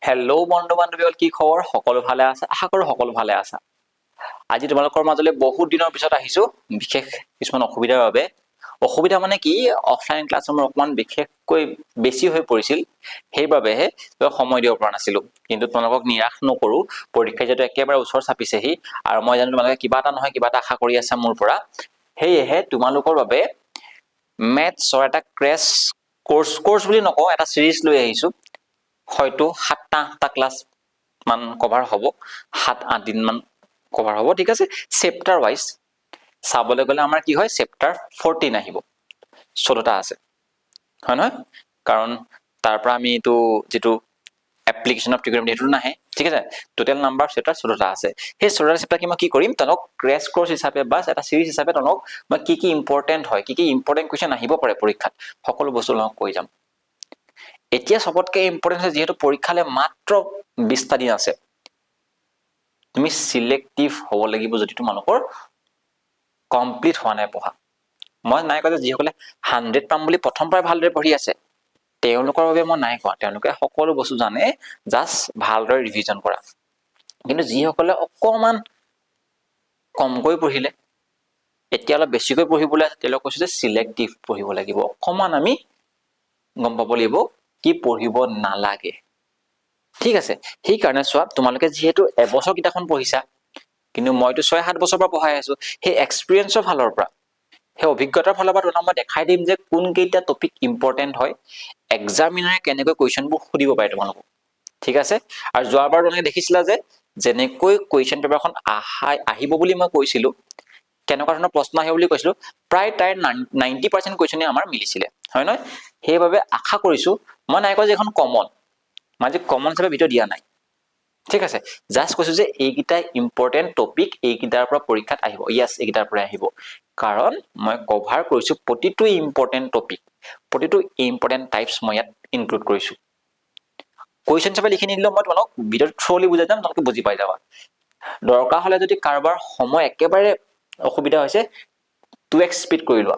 Hello' বন্ধু বান্ধৱীসকল, কি খবৰ? সকলো ভালে আছে? আশা কৰোঁ সকলো ভালে আছা। আজি তোমালোকৰ মাজলৈ বহুত দিনৰ পিছত আহিছো, বিশেষ কিছুমান অসুবিধাৰ বাবে। অসুবিধা মানে কি, অফলাইন ক্লাছ মোৰ অকণমান বিশেষকৈ বেছি হৈ পৰিছিল, সেইবাবেহে সময় দিব পৰা নাছিলো। কিন্তু তোমালোকক নিৰাশ নকৰো, পৰীক্ষা যিহেতু একেবাৰে ওচৰ চাপিছেহি আৰু মই জানো তোমালোকে কিবা এটা নহয় কিবা এটা আশা কৰি আছা মোৰ পৰা। সেয়েহে তোমালোকৰ বাবে মেথছৰ এটা ক্ৰেছ কোৰ্চ বুলি নকওঁ, এটা চিৰিজ লৈ আহিছো। হয়তো 7-8টা ক্লাছ মান কভাৰ হ'ব, 7-8 দিন মান কভাৰ হ'ব, ঠিক আছে। চেপ্টাৰ ৱাইজ চাবলৈ গ'লে আমাৰ কি হয়, চেপ্টাৰ 14 আহিব, 14টা আছে, হয় নহয়? কাৰণ তাৰ পৰা আমি এইটো যিটো এপ্লিকেশ্যন অফ ট্ৰিগনমেট্ৰি সেইটো নাহে, ঠিক আছে। টোটেল নাম্বাৰ চেপ্টাৰ 14টা আছে। সেই 14টা চেপ্টাৰ মই কি কৰিম, তেওঁলোকক ক্ৰেছ কোৰ্চ হিচাপে বা এটা চিৰিজ হিচাপে তেওঁলোকক মই কি ইম্পৰ্টেণ্ট হয়, কি ইম্পৰ্টেণ্ট কুৱেশ্যন আহিব পাৰে পৰীক্ষাত, সকলো বস্তু তেওঁলোকক কৈ যাম। এতিয়া চবতকে ইম্পৰ্টেণ্ট হয়, যিহেতু পৰীক্ষালৈ মাত্ৰ 20টা দিন আছে, তুমি চিলেক্টিভ হ'ব লাগিব যদি তোমালোকৰ কমপ্লিট হোৱা নাই পঢ়া। মই নাই কোৱা যে যিসকলে 100 পাম বুলি প্ৰথম পৰাই ভালদৰে পঢ়ি আছে তেওঁলোকৰ বাবে মই নাই কোৱা, তেওঁলোকে সকলো বস্তু জানে, জাষ্ট ভালদৰে ৰিভিজন কৰা। কিন্তু যিসকলে অকণমান কমকৈ পঢ়িলে, এতিয়া অলপ বেছিকৈ পঢ়িবলৈ আছে, তেওঁলোকক কৈছো যে চিলেক্টিভ পঢ়িব লাগিব। অকণমান আমি গম পাব লাগিব কি পঢ়িব নালাগে, ঠিক আছে। সেইকাৰণে চোৱা, তোমালোকে যিহেতু এবছৰ কিতাপখন পঢ়িছা, কিন্তু মইতো 6-7 বছৰৰ পৰা পঢ়াই আছো। সেই এক্সপিৰিয়েঞ্চৰ ফালৰ পৰা, সেই অভিজ্ঞতাৰ ফালৰ পৰা তোমাক মই দেখাই দিম যে কোন কেইটা টপিক ইম্পৰ্টেণ্ট হয়, এক্সামিনাৰে কেনেকৈ কুৱেশ্যনবোৰ সুধিব পাৰে তোমালোকক, ঠিক আছে। আৰু যোৱাবাৰ তোমালোকে দেখিছিলা যে যেনেকৈ কুৱেশ্যন পেপাৰখন আহিব বুলি মই কৈছিলো, কেনেকুৱা ধৰণৰ প্ৰশ্ন আহিব বুলি কৈছিলো, প্ৰায় তাইৰ 90% কুৱেশ্যনে আমাৰ মিলিছিলে, হয় নহয়? সেইবাবে আশা কৰিছো, মই নাই কোৱা যে এখন কমন, মই যে কমন হিচাপে ভিডিঅ' দিয়া নাই, ঠিক আছে। জাষ্ট কৈছো যে এইকেইটা ইম্পৰ্টেণ্ট টপিক এইকেইটাৰ পৰা পৰীক্ষাত আহিব, য়েছ এইকেইটাৰ পৰা আহিব। কাৰণ মই কভাৰ কৰিছো প্ৰতিটো ইম্পৰ্টেণ্ট টপিক, প্ৰতিটো ইম্পৰ্টেণ্ট টাইপছ মই ইয়াত ইনক্লুড কৰিছো। কুৱেশ্যন হিচাপে লিখি নিদিলেও মই তোমালোকক ভিডিঅ'টো থ্ৰুলি বুজাই যাম, তোমালোকে বুজি পাই যাবা। দৰকাৰ হ'লে যদি কাৰোবাৰ সময় একেবাৰে অসুবিধা হৈছে, 2x স্পীড কৰি লোৱা,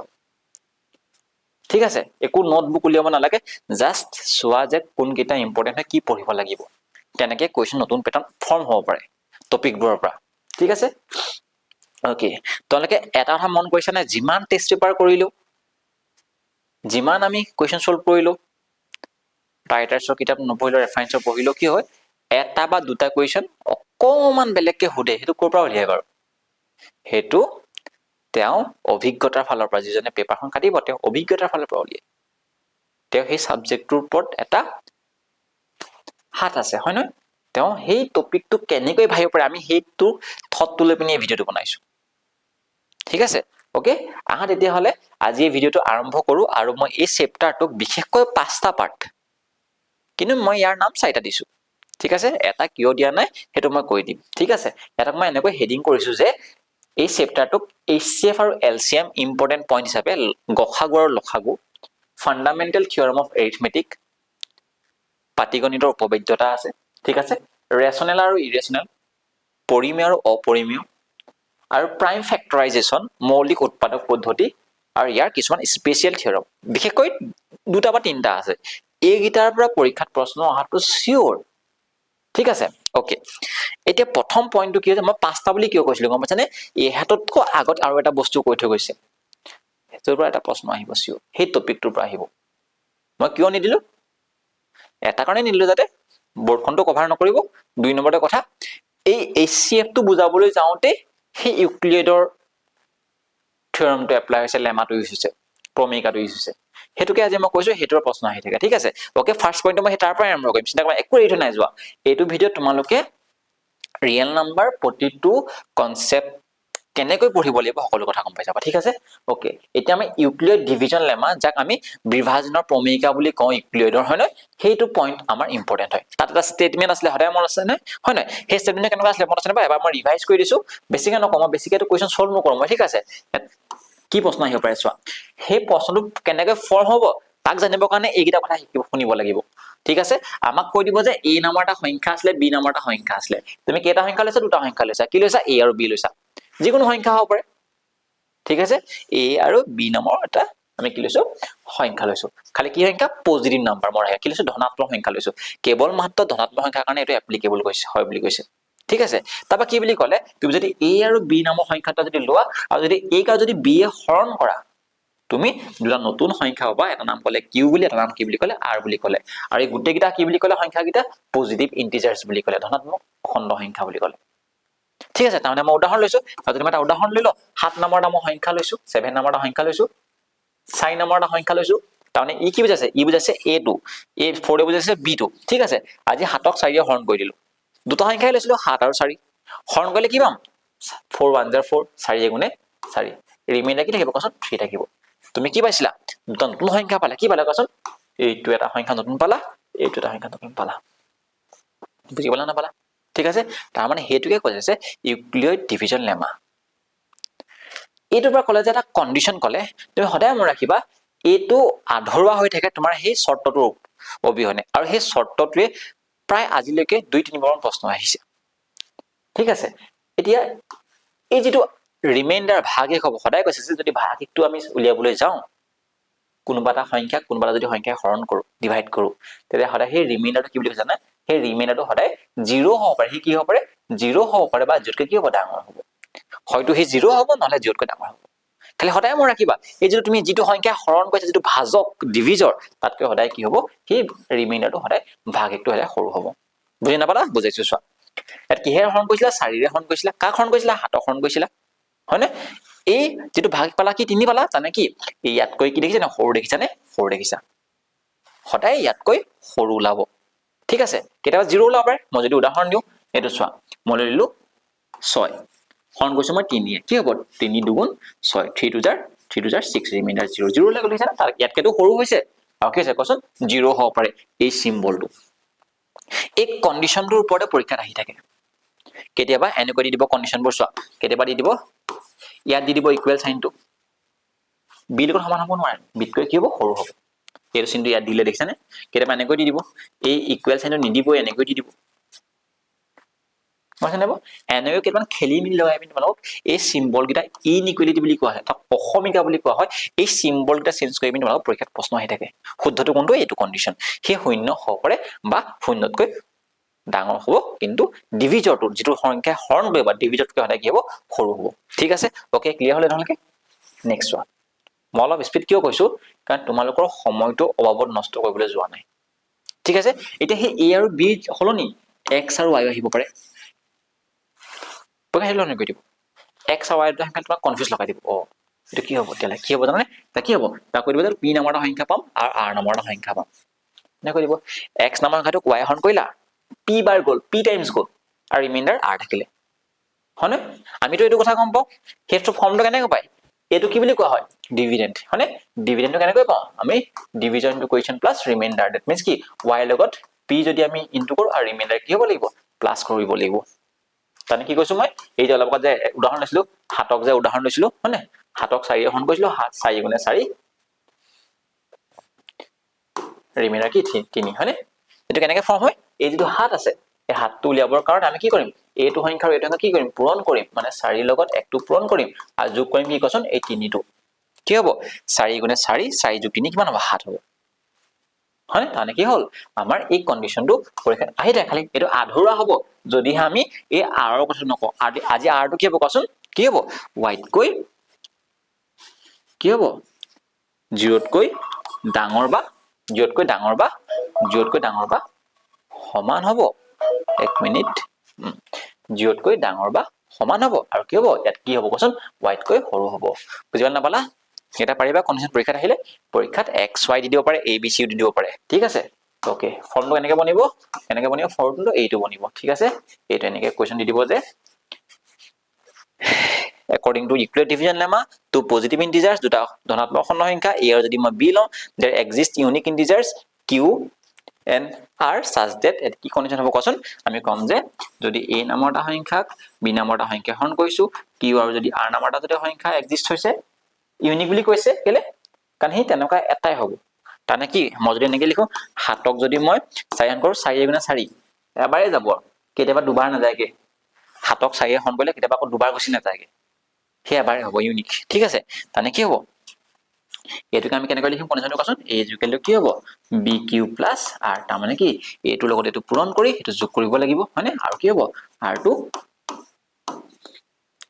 ঠিক আছে। একো নোটবুক উলিয়াব নালাগে, জাষ্ট চোৱা যে কোনকেইটা ইম্পৰ্টেণ্ট হয়, কি পঢ়িব লাগিব। তেনেকে কুৱেশ্যন নতুন পেটাৰ্ণ ফৰ্ম হ'ব পাৰে টপিকবোৰৰ পৰা, ঠিক আছে। অ'কে, তোমালোকে এটা কথা মন কৰিছা নে, যিমান টেষ্ট পেপাৰ কৰিলো, যিমান আমি কুৱেশ্যন চল্ভ কৰিলো, ৰাইটাৰ্ছৰ কিতাপ নপঢ়িলো, ৰেফাৰেঞ্চৰ পঢ়িলো, কি হয়, এটা বা দুটা কুৱেশ্যন অকণমান বেলেগকে সোধে। সেইটো ক'ৰ পৰা উলিয়াই বাৰু? সেইটো তেওঁ অভিজ্ঞতাৰ ফালৰ পৰা, যিজনে পেপাৰখন কাটিব তেওঁ অভিজ্ঞতাৰ ফালৰ পৰা উলিয়াই। তেওঁ সেই ছাবজেক্টটোৰ ওপৰত এটা হাত আছে, হয় নহয়? তেওঁ সেই টপিকটো কেনেকৈ ভাবিব পাৰে, আমি সেইটো থটটো লৈ পিনি এই ভিডিঅ'টো বনাইছো, ঠিক আছে। অ'কে, আহা তেতিয়াহ'লে আজি এই ভিডিঅ'টো আৰম্ভ কৰো। আৰু মই এই চেপ্টাৰটোক বিশেষকৈ 5টা পাৰ্ট, কিন্তু মই ইয়াৰ নাম 4টা দিছো, ঠিক আছে। এটা কিয় দিয়া নাই সেইটো মই কৈ দিম, ঠিক আছে। এটাক মই এনেকৈ হেডিং কৰিছো যে এই চেপ্টাৰটোক HCF আৰু LCM ইম্পৰ্টেণ্ট পইণ্ট হিচাপে গসাগু আৰু লসাগু, ফাণ্ডামেণ্টেল থিয়ৰম অফ এৰিথমেটিক, পাটিগণিতৰ উপবাদ্যতা আছে, ঠিক আছে, ৰেচনেল আৰু ইৰেচনেল, পৰিমেয় আৰু অপৰিমেয়, আৰু প্ৰাইম ফেক্টৰাইজেশ্যন, মৌলিক উৎপাদক পদ্ধতি, আৰু ইয়াৰ কিছুমান স্পেচিয়েল থিয়ৰম, বিশেষকৈ 2টা বা 3টা আছে। এইকেইটাৰ পৰা পৰীক্ষাত প্ৰশ্ন অহাটো চিয়ৰ, ঠিক আছে। অ'কে, এতিয়া প্ৰথম পইণ্টটো কি হৈছে, মই 5টা বুলি কিয় কৈছিলো গম পাইছানে? এহাততকৈ আগত আৰু এটা বস্তু কৈ থৈ গৈছে, সেইটোৰ পৰা এটা প্ৰশ্ন আহিব চিয়ৰ, সেই টপিকটোৰ পৰা আহিব। মই কিয় নিদিলো, এটা কাৰণে নিদিলো, যাতে বৰ্ডখনটো কভাৰ নকৰিব। 2 নম্বৰতে কথা, এই HCFটো বুজাবলৈ যাওঁতে সেই ইউক্লিডৰ থিয়ৰমটো এপ্লাই হৈছে, লেমাটো ইউজ হৈছে, প্ৰমেয়িকাটো ইউজ হৈছে, সেইটোকে আজি মই কৈছো, সেইটোৰ প্ৰশ্ন আহি থাকে, ঠিক আছে। অ'কে, ফাৰ্ষ্ট পইণ্টটো মই তাৰ পৰাই আৰম্ভ কৰিম, চিন্তা কৰা, একো এৰি থৈ নাই যোৱা। এইটো ভিডিঅ'ত তোমালোকে ৰিয়েল নাম্বাৰ, প্ৰতিটো কনচেপ্ট কেনেকৈ পঢ়িব লাগিব সকলো কথা গম পাই যাবা, ঠিক আছে। অ'কে, এতিয়া আমি ইউক্লিড ডিভিজন লেমা, যাক আমি বিভাজনৰ প্ৰমেয়িকা বুলি কওঁ ইউক্লিডৰ, হয় নহয়? সেইটো পইণ্ট আমাৰ ইম্পৰ্টেণ্ট হয়। তাত এটা ষ্টেটমেণ্ট আছিলে, সদায় মনত আছে নে? হয় নহয়? সেই ষ্টেটমেণ্ট কেনেকুৱা আছিলে মনত আছে নে? এবাৰ মই ৰিভাইজ কৰি দিছো, বেছিকে নকওঁ, মই বেছিকে কুৱেশ্যন চল্ভ নকৰো মই, ঠিক আছে। কি প্ৰশ্ন আহিব পাৰে চোৱা, সেই প্ৰশ্নটো কেনেকৈ ফৰ্ম হ'ব তাক জানিবৰ কাৰণে এইকেইটা কথা শুনিব লাগিব, ঠিক আছে। আমাক কৈ দিব যে A নামৰ এটা সংখ্যা আছিলে, B নামৰ এটা সংখ্যা আছিলে, তুমি কেইটা সংখ্যা লৈছা? 2টা সংখ্যা লৈছা। কি লৈছা? A আৰু B লৈছা, যিকোনো সংখ্যা হ'ব পাৰে, ঠিক আছে। A আৰু B নামৰ এটা আমি কি লৈছো সংখ্যা লৈছো খালি কি সংখ্যা পজিটিভ নাম্বাৰ মই কি লৈছো ধনাত্মক সংখ্যা লৈছো কেৱল মাত্ৰ ধনাত্মক সংখ্যাৰ কাৰণে এটো এপ্লিকেবল কৈছে হয় বুলি কৈছে ঠিক আছে তাবা কি বুলি ক'লে তুমি যদি a আৰু b নামৰ সংখ্যাটা যদি লোৱা আৰু যদি a কা যদি b এ হৰণ কৰা তুমি দুটা নতুন সংখ্যা পাবা এটা নাম ক'লে q বুলি এটা নাম কি বুলি ক'লে r বুলি ক'লে আৰু এই গুটেকিটা কি বুলি ক'লে সংখ্যাকিটা পজিটিভ ইন্টিজাৰ্স বুলি ক'লে ধনাত্মক অখণ্ড সংখ্যা বুলি ক'লে ঠিক আছে তাৰমানে মই উদাহৰণ লৈছো আৰু তুমি এটা উদাহৰণ লৈ ল 7 নম্বৰ এটা সংখ্যা লৈছো 7 নম্বৰ এটা সংখ্যা লৈছো 4 নম্বৰ এটা সংখ্যা লৈছো তাৰমানে ই কি বুজাইছে ই বুজাইছে a2 a4 এ বুজাইছে b2 ঠিক আছে আজি 7ক 4 এ হৰণ কৰি দিলো দুটা সংখ্যাই লৈছিলো 7 আৰু 4 হৰণ কৰিলে কি পাম 4 1 * 4 4 গুণে 4 ৰিমাইন্ডাৰ কি থাকিব কোৱাচোন 3 থাকিব তুমি কি পাইছিলা দুটা নতুন সংখ্যা পালা কি পালা কোৱাচোন এইটো এটা সংখ্যা নতুন পালা এইটো এটা সংখ্যা নতুন পালা বুজি পালা না পালা ঠিক আছে তাৰ মানে হেতুকে কৈছে ইউক্লিড ডিভিজন লেমা এইটোৰ পৰা ক'লে যে এটা কন্ডিশন ক'লে তুমি সদায় মনত ৰাখিবা এইটো আধৰুৱা হৈ থাকে তোমাৰ সেই শৰ্তটোৰ অবিহনে আৰু সেই শৰ্তটোৱে প্ৰায় আজিলৈকে 2-3 বাৰ প্ৰশ্ন আহিছে ঠিক আছে এতিয়া এই যেটো ৰিমাইন্ডাৰ ভাগিক হ'ব সদায় কৈছে যে যদি ভাগিকটো আমি উলিয়াবলৈ যাওঁ কোনোবা এটা সংখ্যা কোনোবা যদি সংখ্যা হৰণ কৰো ডিভাইড কৰো তেতিয়া সদায় সেই ৰিমাইন্ডাৰটো কি বুলি কৈছে না সেই ৰিমাইন্ডাৰটো সদায় 0 হ'ব পাৰে কি হ'ব পাৰে 0 হ'ব পাৰে বা যতকে কি হ'ব ডাঙৰ হ'ব হয়তো হি 0 হ'ব নহলে যতকে ডাঙৰ হ'ব খালি সদায় মনত ৰাখিবা এই যে তুমি যেটো সংখ্যা হৰণ কৰিছা যেটো ভাজক ডিভিজৰ তাতকৈ সদায় কি হ'ব সেই ৰিমাইন্ডাৰটো সদায় ভাগিকটো সদায় সৰু হ'ব বুজি নাপালা বুজাইছো চোৱা এত কিহে হৰণ কৰিছিলা 4 ৰে হৰণ কৰিছিলা কাক হৰণ কৰিছিলা 7ক হৰণ কৰিছিলা হয়নে এই যেটো ভাগিক পালা কি 3 পালা জানে কি এই ইয়াতকৈ কি দেখিছা না সৰু দেখিছা নে সৰু দেখিছা সদায় ইয়াতকৈ সৰু ওলাব ঠিক আছে কেতিয়াবা 0 ওলাব পাৰে মই যদি উদাহৰণ দিও এটো চোৱা মই লইলো 6 হৰণ কৰিছো মই 3 কি হ'ব 3 2 6 3 2 6 ৰিমাইন্ডাৰ 0 0 লৈ গৈছা না তাৰ ইয়াতকেটো সৰু হৈছে আৰু কি আছে কোৱাচোন 0 হ'ব পাৰে এই সিম্বলটো এই কন্ডিশনটোৰ ওপৰতে পৰীক্ষাত আহি থাকে কেতিয়াবা এনেকৈ দি দিব কন্ডিশনবোৰ চোৱা কেতিয়াবা দি দিব ইয়াত দি দিব ইকুৱেল সাইনটো বি লগত সমান হ'ব নোৱাৰে বিতকৈ কি হ'ব সৰু হ'ব এই চিনটো ইয়াত দিলে দেখিছানে কেতিয়াবা এনেকৈ দি দিব এই ইকুৱেল সাইনটো নিদিবই এনেকৈ দি দিব মানেব এনেকৈ কেইটামান খেলি মিলি লগাই পিন তোমালোক এই সিম্বল কিটা ইনইকুৱেলিটি বুলি কোৱা হয় তাক অসমিকা বুলি কোৱা হয় এই সিম্বল কিটা চেঞ্জ কৰি পিন তোমালোক পৰীক্ষাত প্ৰশ্ন আহি থাকে শুদ্ধটো কোনটো এইটো কন্ডিশন হে শূন্য হ'ব পাৰে বা শূন্যতকৈ ডাঙৰ হ'ব কিন্তু ডিভিজৰটো যেটো সংখ্যা হৰণ কৰিব বা ডিভিজৰতকৈ সদায় কি হ'ব সৰু হ'ব ঠিক আছে ওকে ক্লিয়াৰ হলে নহলকে নেক্সট ওয়ান মই অলপ স্পিড কিয় কৈছো কাৰণ তোমালোকৰ সময়টো অবাবত নষ্ট কৰিবলৈ যোৱা নাই ঠিক আছে এতিয়া হে a আৰু b হলনি x আৰু y আহিব পাৰে পকা হেলন কৰি দিব x আৰু y ৰ সংখ্যা তোমাক কনফিউজ লগাই দিব এটো কি হ'ব তেলা কি হ'ব জানানে তা কি হ'ব তা কৈ দিব যে p নামৰ এটা সংখ্যা পাম আৰু r নামৰ এটা সংখ্যা পাম নে কৈ দিব x নামৰ সংখ্যাটো y হৰণ কৰিলা p বাৰ গল p টাইমছ গল আৰু ৰিমাইন্ডাৰ r থাকিলে হনে আমিতো এটো কথা গম পাও হেটো ফৰ্মটো কেনেকৈ পাই এটো কি বুলি কোৱা হয় ডিভিডেন্ড হনে ডিভিডেন্ডটো কেনেকৈ পাও আমি division into coefficient plus remainder that means কি y লগত p যদি আমি ইনটু কৰো আৰু ৰিমাইন্ডাৰ কি হ'ব লাগিব প্লাস কৰিব লাগিব তানে কি কৈছো মই এই যে অলপত যে উদাহৰণ লৈছিলো 7ক যে উদাহৰণ লৈছিলো হনে 7ক 4 হৰণ কৰিছিলো 4 গুণে 4 ৰিমাইন্ডাৰ কি 3 হনে এটো কেনেকৈ ফৰ্ম হয় এই যেটো 7 আছে এই 7টো উলিয়াবৰ কাৰণে আমি কি কৰিম এইটো সংখ্যা আৰু এইটো সংখ্যা কি কৰিম পূৰণ কৰিম মানে 4 লগত 1টো পূৰণ কৰিম আৰু যোগ কৰিম কি কৈছন এই 3টো কি হ'ব 4 গুণে 4 4 যোগ 3 কিমান হ'ব 7 হ'ব হনে তানে কি হল আমাৰ এই কন্ডিশনটো পৰীক্ষাত আহি থাকে খালি এটো আধৰুৱা হ'ব যদি আমি এই r ৰ কথা নকওঁ আজি r টো কি হ'ব কোৱাচোন কি হ'ব y তকৈ কি হ'ব 0 তকৈ ডাঙৰ বা 0 তকৈ ডাঙৰ বা 0 তকৈ ডাঙৰ বা সমান হ'ব এক মিনিট 0 তকৈ ডাঙৰ বা সমান হ'ব আৰু কি হ'ব ইয়াত কি হ'ব কোৱাচোন y তকৈ সৰু হ'ব বুজি পালা নাপালা এটা পাৰিবা কন্ডিশন পৰীক্ষাত আহিলে পৰীক্ষাত x y দি দিব পাৰে a b c দি দিব পাৰে ঠিক আছে ওকে ফৰ্মটো কেনেকৈ বনিব ফৰ্মটো এইটো বনিব ঠিক আছে এইটো এনেকৈ কোৱেশ্চন দি দিব যে according to Euclid division lemma two positive integers দুটা ধনাত্মক পূৰ্ণ সংখ্যা a আৰু যদি মই b লওঁ there exist unique integers q and r such that কি কন্ডিশন হ'ব কোৱাচোন আমি কম যে যদি a নামৰ এটা সংখ্যাক b নামৰ এটা সংখ্যা হৰণ কৰিছো q আৰু যদি r নামৰ এটা যদি সংখ্যা এক্সিষ্ট হৈছে ইউনিক বুলি কৈছে কেলে কাৰণ হি তেনেকুৱা এটাই হ'ব তানে কি মই যদি এনেকৈ লিখো 7ক যদি মই 4 হৰণ কৰো 4 গুণে 4 এবাৰে যাব কেতিয়াবা দুবাৰ নাযায়গে 7ক 4 হৰণ কৰিলে কেতিয়াবা আকৌ দুবাৰ গুছি নাযায়গে হে এবাৰে হ'ব ইউনিক ঠিক আছে তানে কি হ'ব এইটোকে আমি কেনেকৈ লিখিম কণ্ডিশ্যনটো কোৱাচোন a is equal to কি হ'ব bq plus r তাৰমানে কি এইটোৰ লগত এইটো পূৰণ কৰি এইটো যোগ কৰিব লাগিব হয়নে আৰু কি হ'ব r2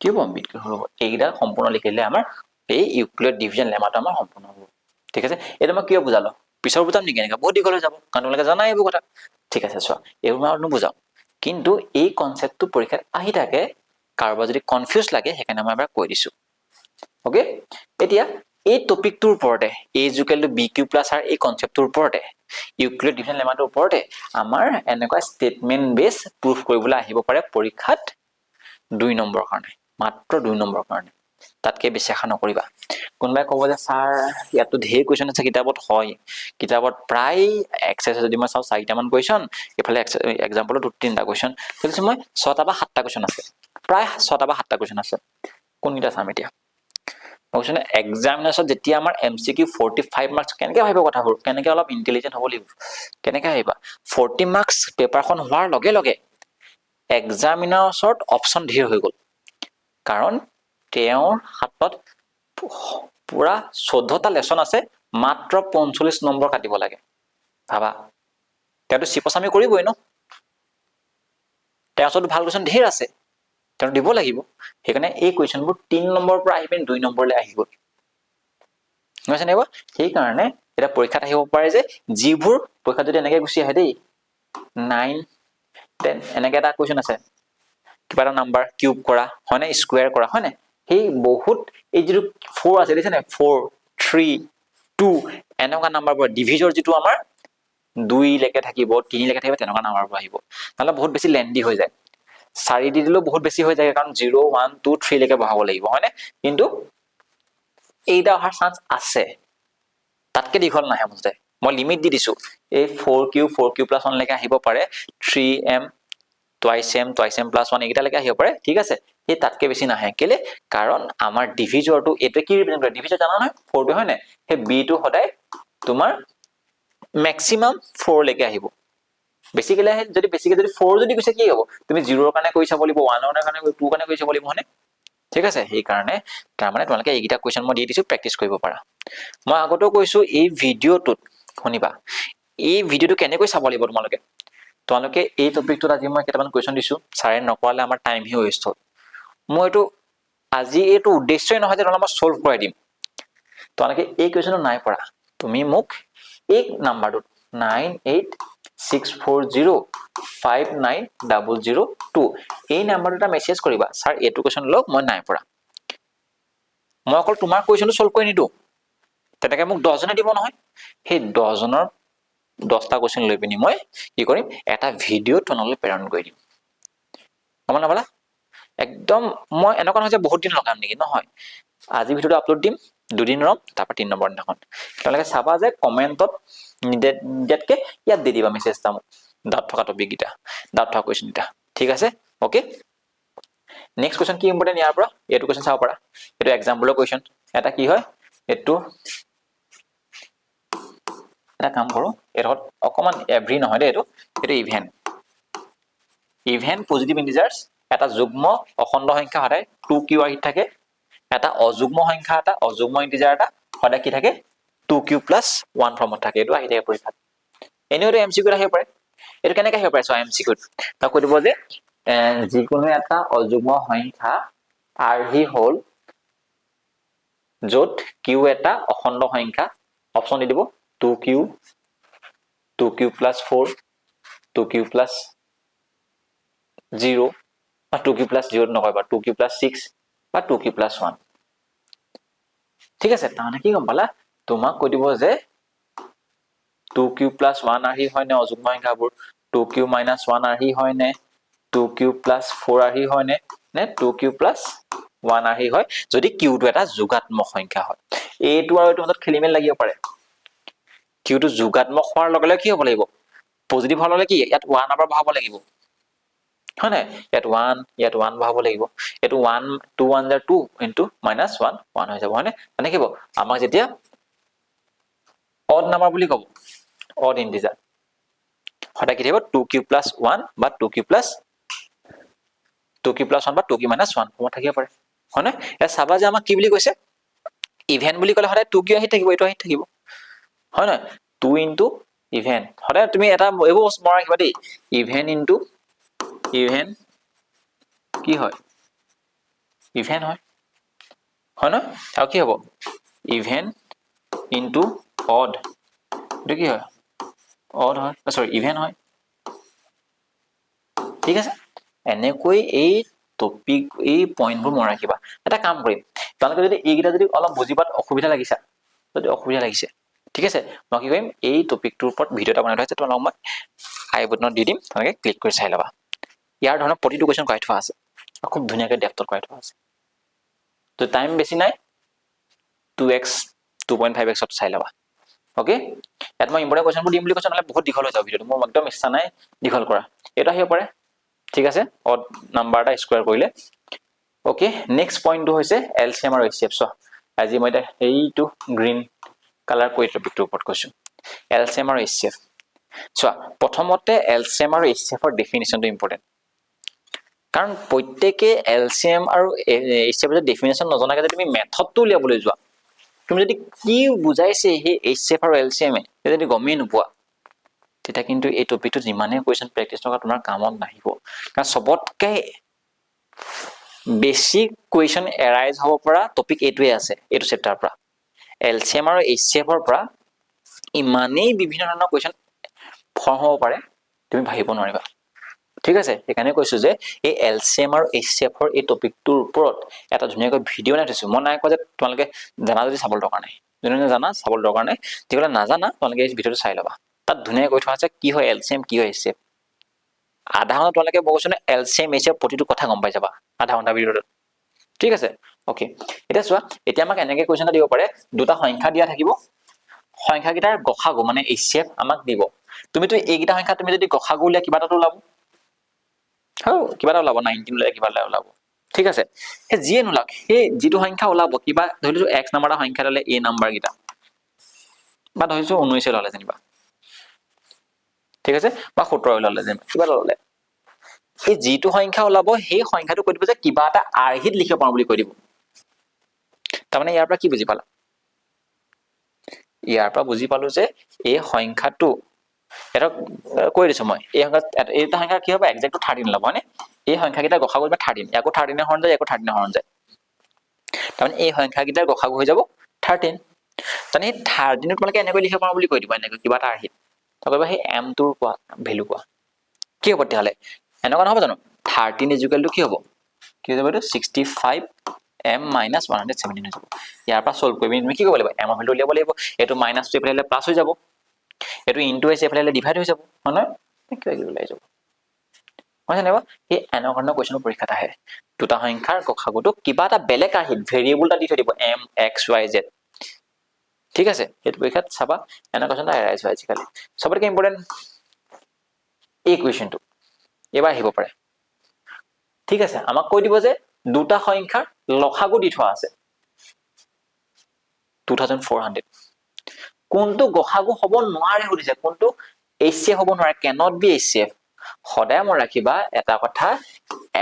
কি হ'ব bq হ'ব এইটা সম্পূৰ্ণ লিখিলে আমাৰ এই ইউক্লিড ডিভিজন লেমাটো আমাৰ সম্পূৰ্ণ হ'ব ঠিক আছে এটা মই কিয় বুজালো পিছৰ বুজাম নেকি এনেকা বহুত দীঘল হৈ যাব কাৰণ তোমালোকে জানাই এইবোৰ কথা ঠিক আছে চোৱা এইবোৰ মই নুবুজাও কিন্তু এই কনসেপ্টটো পৰীক্ষাত আহি থাকে কাৰোবাৰ যদি কনফিউজ লাগে সেইকাৰণে মই এবাৰ কৈ দিছো ওকে এতিয়া এই টপিকটোৰ ওপৰতে a is equal to bq plus r এই কনসেপ্টটোৰ ওপৰতে ইউক্লিড ডিভিজন লেমাটোৰ ওপৰতে আমাৰ এনেকুৱা ষ্টেটমেন্ট বেস প্ৰুফ কৰিবলৈ আহিব পাৰে পৰীক্ষাত 2 নম্বৰ কাৰণে মাত্ৰ 2 নম্বৰ কাৰণে তাতকে বেছি আশা নকৰিবা কোনবাই ক'ব যে স্যাৰ ইয়াতো ঢেৰ কোৱেশ্চন আছে কিতাপত হয় কিতাপত প্ৰায় এক্সেস যদি মই চাও 4টা মান কোৱেশ্চন এফালে এক্সাম্পলত 3টা কোৱেশ্চন কৈছো মই 6টা বা 7টা কোৱেশ্চন আছে প্ৰায় 6টা বা 7টা কোৱেশ্চন আছে কোনটা চাম এতিয়া কোৱেশ্চন এক্সামিনেশন যেতিয়া আমাৰ এমসিকিউ 45 মাৰ্কস কেনেকৈ ভাবিব কথাবোৰ কেনেকৈ অলপ ইন্টেলিজেন্ট হ'ব লাগিব কেনেকৈ ভাবিবা 40 মাৰ্কস পেপাৰখন হোৱাৰ লগে লগে এক্সামিনাৰৰ ওচৰত অপচন ধেৰ হৈ গ'ল কাৰণ তেওঁৰ হাতত পুৰা 14টা লেসন আছে মাত্ৰ 45 নম্বৰ কাটিব লাগে ভাবা তেওঁটো চিপছামি কৰিবই ন তেওঁৰ ওচৰত ভাল কোৱেশ্চন ধেৰ আছে তেওঁ দিব লাগিব সেইকাৰণে এই কোৱেশ্চনবোৰ 3 নম্বৰৰ পৰা আহি পেন 2 নম্বৰলৈ আহি গ'ল বুজিছে নেবা সেই কাৰণে এটা পৰীক্ষাত আহিব পাৰে যে যিবোৰ পৰীক্ষা যদি এনেকৈ গুছি আহে দেই 9 10 এনেকৈ এটা কোৱেশ্চন আছে কিবা এটা নাম্বাৰ কিউব কৰা হয় না স্কয়াৰ কৰা হয় না সেই বহুত এই যেটো 4 আছে দেখিছে না 4 3 2 এনেকুৱা নাম্বাৰবোৰ ডিভিজৰ যেটো আমাৰ 2 লেকে থাকিব 3 লেকে থাকিব তেনেকুৱা নাম্বাৰবোৰ আহিব নহলে বহুত বেছি লেন্ডি হৈ যায় 4 দি দিলেও বহুত বেছি হৈ যায় কাৰণ 0 1 2 3 লেকে বহাব লাগিব হয় না কিন্তু এইটা অহাৰ চান্স আছে তাতকে দীঘল নাহে মুঠতে মই লিমিট দি দিছো এই 4q plus 1 লেকে আহিব পাৰে 3m twice m plus 1 এইটা লেকে আহিব পাৰে ঠিক আছে এই তাতকে বেছি নাহে কেলে কাৰণ আমাৰ ডিভিজৰটো এটো কি ৰিপ্ৰেজেন্ট কৰে ডিভিজৰ জানা নহয় 4 টো হয় না হে b টো সদায় তোমাৰ ম্যাক্সিমাম 4 লেকে আহিব বেসিক্যালি যদি 4 যদি কৈছে কি হ'ব তুমি 0 ৰ কাৰণে কৈ চাব লাগিব 1 ৰ কাৰণে 2 ৰ কাৰণে কৈ চাব লাগিব হনে ঠিক আছে এই কাৰণে তাৰ মানে তোমালোকে এইগিটা কোৱেশ্চন মই দি দিছো প্ৰেক্টিস কৰিব পাৰা মই আগতেও কৈছো এই ভিডিওটোত শুনিবা এই ভিডিওটো কেনেকৈ চাব লাগিব তোমালোকে এই টপিকটোত আজি মই কেইটামান কোৱেশ্চন দিছো ছাৰে নকৰালে আমাৰ টাইম হি ওয়েষ্ট হ'ল মই এটো আজি এটো উদ্দেশ্যই নহয় যে মই সলভ কৰাই দিম তোমালোকে এই কোৱেশ্চনটো নাই পৰা তুমি মোক এই নাম্বাৰটোত 9864059002 এই নাম্বাৰটোটা মেছেজ কৰিবা স্যাৰ এটো কোৱেশ্চন লওক মই নাই পৰা মই অকল তোমাৰ কোৱেশ্চনটো সলভ কৰি নিদো তেনেকৈ মোক 10 জনে দিব নহয় সেই 10 জনৰ 10টা কোৱেশ্চন লৈ পিনি মই কি কৰিম এটা ভিডিও তোমালৈ প্ৰেৰণ কৰি দিম গম নাপালা একদম মই এনেকুৱা নহয় যে বহুত দিন লগাম নেকি নহয় আজি ভিডিওটো আপলোড দিম দুদিন ৰম তাৰপৰা 3 নম্বৰ দিনাখন তোমালোকে চাবা যে কমেন্টত নিদেতকে ইয়াত দি দিবা মেছেজটা মোক ডাউট থকা টপিক গিটা ডাউট থকা কোৱেশ্চন গিটা ঠিক আছে ওকে নেক্সট কোৱেশ্চন কি ইম্পৰ্টেন্ট ইয়াৰ পৰা এটো কোৱেশ্চন চাব পাৰা এটো এক্সাম্পলৰ কোৱেশ্চন এটা কি হয় এটো এটা কাম কৰো এৰত অকমান এভৰি নহয় দে এটো ইভেন পজিটিভ ইন্টিজাৰ্স এটা যুগ্ম অখণ্ড সংখ্যা সদায় 2q আহি থাকে এটা অযুগ্ম সংখ্যা এটা অযুগ্ম ইন্টিজাৰ এটা সদায় কি থাকে 2q plus 1 ফৰ্মত থাকে এটো আহি থাকে পৰীক্ষাত এনেওটো এমসিকিউ আহিব পাৰে এটো কেনেকৈ আহিব পাৰে সো এমসিকিউ তা কৈ দিব যে যিকোনো এটা অযুগ্ম সংখ্যা আৰহি হল যত q এটা অখণ্ড সংখ্যা অপচন দি দিব 2q plus 4 2q plus 0 বা 2q plus 0 নকয় বা 2q plus 6 বা 2q plus 1 ঠিক আছে তাহলে কি গম পালা তোমাক কৈ দিব যে 2q plus 1 আহি হয় নে অযুগ্ম সংখ্যাবোৰ 2q minus 1 আহি হয় নে 2q plus 4 আহি হয় নে 2q plus 1 আহি হয় যদি q টো এটা যোগাত্মক সংখ্যা হয় এইটো আৰু এটো মত খেলিমেল লাগিব পাৰে q টো যোগাত্মক হোৱাৰ লগে লগে কি হ'ব লাগিব পজিটিভ হোৱাৰ লগে কি ইয়াত 1 আবার বহাব লাগিব হয় না ইয়াত 1 বহাব লাগিব এটো 1 2 1 2 ইনটু minus 1 1 হৈ যাব হয় না মানে কি হ'ব আমাক যেতিয়া odd number বুলি কব odd integer হঠাৎ কি থাকিব 2q plus 1 বা 2q plus 1 বা 2q minus 1 ফৰ্মত থাকিব পাৰে হয় না এ চাবা যে আমাক কি বুলি কৈছে ইভেন বুলি ক'লে সদায় 2 কিয় আহি থাকিব, এইটো আহি থাকিব, হয় নহয়? 2 ইনটু ইভেন, সদায় তুমি এটা এইবোৰ মনত ৰাখিবা দেই, ইভেন ইনটু ইভেন কি হয়, ইভেন হয়, হয় নহয়? আৰু কি হ'ব, ইভেন ইনটু অড, এইটো কি হয়, অড হয়, সৰি ইভেন হয়, ঠিক আছে? এনেকৈ এই টপিক এই পইণ্টবোৰ মনত ৰাখিবা। এটা কাম কৰিম, তোমালোকে যদি এইকেইটা যদি অলপ বুজি পোৱাত অসুবিধা লাগিছে, যদি অসুবিধা লাগিছে, ঠিক আছে, মই কি কৰিম, এই টপিকটোৰ ওপৰত ভিডিঅ' এটা বনাই থোৱা আছে, তোমালোকক মই আই বুটনত দি দিম, তোমালোকে ক্লিক কৰি চাই ল'বা। ইয়াৰ ধৰণৰ প্ৰতিটো কুৱেশ্যন কৰাই থোৱা আছে, খুব ধুনীয়াকৈ ডেপ্থত কৰাই থোৱা আছে। তো টাইম বেছি নাই, 2x 2.5x চাই ল'বা। অ'কে, ইয়াত মই ইম্পৰ্টেণ্ট কুৱেশ্যনবোৰ দিম বুলি কৈছোঁ, নহ'লে বহুত দীঘল হৈ যাব ভিডিঅ'টো, মোৰ একদম ইচ্ছা নাই দীঘল কৰা। এইটো আহিব পাৰে, ঠিক আছে, অড নাম্বাৰ এটা স্কুৱেৰ কৰিলে। অ'কে, নেক্সট পইণ্টটো হৈছে এলচিএম আৰু এইচচিএফ। চোৱা, আজি মই এতিয়া সেইটো গ্ৰীণ কালাৰ কৰি টপিকটোৰ ওপৰত কৈছোঁ, এলচিএম আৰু এইচচিএফ। চোৱা, প্ৰথমতে এলচিএম আৰু এইচচিএফৰ ডেফিনেশ্যনটো ইম্পৰ্টেণ্ট, কাৰণ প্ৰত্যেকে এলচিএম আৰু এইচচিএফৰ ডেফিনেশ্যন নজনাকৈ যদি তুমি মেথডটো উলিয়াবলৈ যোৱা, তুমি যদি কি বুজাইছে সেই এইচচিএফ আৰু এলচিএমে যদি গমেই নোপোৱা, তেতিয়া কিন্তু এই টপিকটো যিমানেই কুৱেশ্যন প্ৰেক্টিছ নকৰা তোমাৰ কামত নাহিব। কাৰণ চবতকৈ বেছি কুৱেশ্যন এৰাইজ হ'ব পৰা টপিক এইটোৱে আছে, এইটো চেপ্টাৰৰ পৰা। এলচিএম আৰু এইচচিএফৰ পৰা ইমানেই বিভিন্ন ধৰণৰ কুৱেশ্যন ফৰ্ম হ'ব পাৰে, তুমি ভাবিব নোৱাৰিবা, ঠিক আছে? সেইকাৰণে কৈছোঁ যে এই এলচিএম আৰু এইচচিএফৰ এই টপিকটোৰ ওপৰত এটা ধুনীয়াকৈ ভিডিঅ' বনাই থৈছোঁ। মই নাই কোৱা যে তোমালোকে জানা যদি চাবলৈ দৰকাৰ নাই, যোনে জানা চাবলৈ দৰকাৰ নাই, যিসকলে নাজানা তোমালোকে এই ভিডিঅ'টো চাই ল'বা। তাত ধুনীয়াকৈ কৈ থোৱা আছে কি হয় এলচিএম, কি হয় এইচচিএফ। আধা ঘণ্টা তোমালোকে মই কৈছোঁ নহয়, এলচিএম এইচচিএফ প্ৰতিটো কথা গম পাই যাবা আধা ঘণ্টা ভিডিঅ'টোত, ঠিক আছে? অ'কে, এতিয়া চোৱা, এতিয়া আমাক এনেকৈ কুৱেশ্যন এটা দিব পাৰে, দুটা সংখ্যা দিয়া থাকিব, সংখ্যাকেইটাৰ গসাগু মানে এইচচিএফ আমাক দিব। তুমিতো এইকেইটা সংখ্যা তুমি যদি গসাগু উলিয়া কিবা এটা ওলাব, কিবা এটা ওলাব, 19 ওলাই কিবা এটা ওলাব, ঠিক আছে? সেই যিয়ে নোলাওক, সেই যিটো সংখ্যা ওলাব, কিবা ধৰি লৈছোঁ x নাম্বাৰ এটা সংখ্যা ল'লে এই নাম্বাৰকেইটা, বা ধৰিছোঁ 19 ল'লে যেনিবা, ঠিক আছে, বা 17 ল'লে যেনিবা, কিবা এটা ল'লে, সেই যিটো সংখ্যা ওলাব সেই সংখ্যাটো কৈ দিব যে কিবা এটা আৰ্হিত লিখিব পাৰোঁ বুলি কৈ দিব। তাৰমানে ইয়াৰ পৰা কি বুজি পালা? ইয়াৰ পৰা বুজি পালো যে এই সংখ্যাটো এটা কৈ দিছোঁ মই, এই সংখ্যা এইটা সংখ্যা কি হ'ব, একজেক্টটো 13 ওলাব, হয়নে? এই সংখ্যাকেইটা গসাগু 13, ইয়াকো 13 হৰণ যায়, ইয়াকো 13 হৰণ যায়, তাৰমানে এই সংখ্যাকেইটাৰ গসাগু হৈ যাব 13। তাৰমানে এই 13 তোমালোকে এনেকৈ লিখিব পাৰোঁ বুলি কৈ দিবা, এনেকৈ কিবা এটা আৰ্হিত, তাৰপৰা সেই এমটোৰ কোৱা ভেলু কোৱা, কি হ'ব তেতিয়াহ'লে? এনেকুৱা নহ'ব জানো, 13 ইজুকেলটো কি হ'ব, কি হৈ যাব, এইটো 65 m মাইনাছ 117 হৈ যাব। ইয়াৰ পৰা চল্ভ কৰি তুমি কি কৰিব লাগিব, এমৰ ভেলু উলিয়াব লাগিব, এইটো মাইনাছটো এইফালে আহিলে প্লাছ হৈ যাব, এইটো ইনটু হৈছে এইফালে আহিলে ডিভাইড হৈ যাব, হয় নহয়? কিবা কিবি ওলাই যাব, হয় নাই? সেই এনেকুৱা ধৰণৰ কুৱেশ্যনৰ পৰীক্ষাত আহে, দুটা সংখ্যাৰ গসাগুটো কিবা এটা বেলেগ আৰ্হিত ভেৰিয়েবল এটা দি থৈ দিব, m x y z, ঠিক আছে? সেইটো পৰীক্ষাত চাবা, এনেকুৱা কুৱেশ্যন এটা এৰাইজ হয় আজিকালি। চবতকৈ ইম্পৰ্টেণ্ট এই কুৱেশ্যনটো এইবাৰ আহিব পাৰে, ঠিক আছে? আমাক কৈ দিব যে দুটা সংখ্যাৰ লসাগু দি থোৱা আছে 2400, কোনটো গসাগু হ'ব নোৱাৰে সুধিছে, কোনটো এইচচিএফ হ'ব নোৱাৰে, কেনট বি এইচচিএফ। সদায় মনত ৰাখিবা এটা কথা,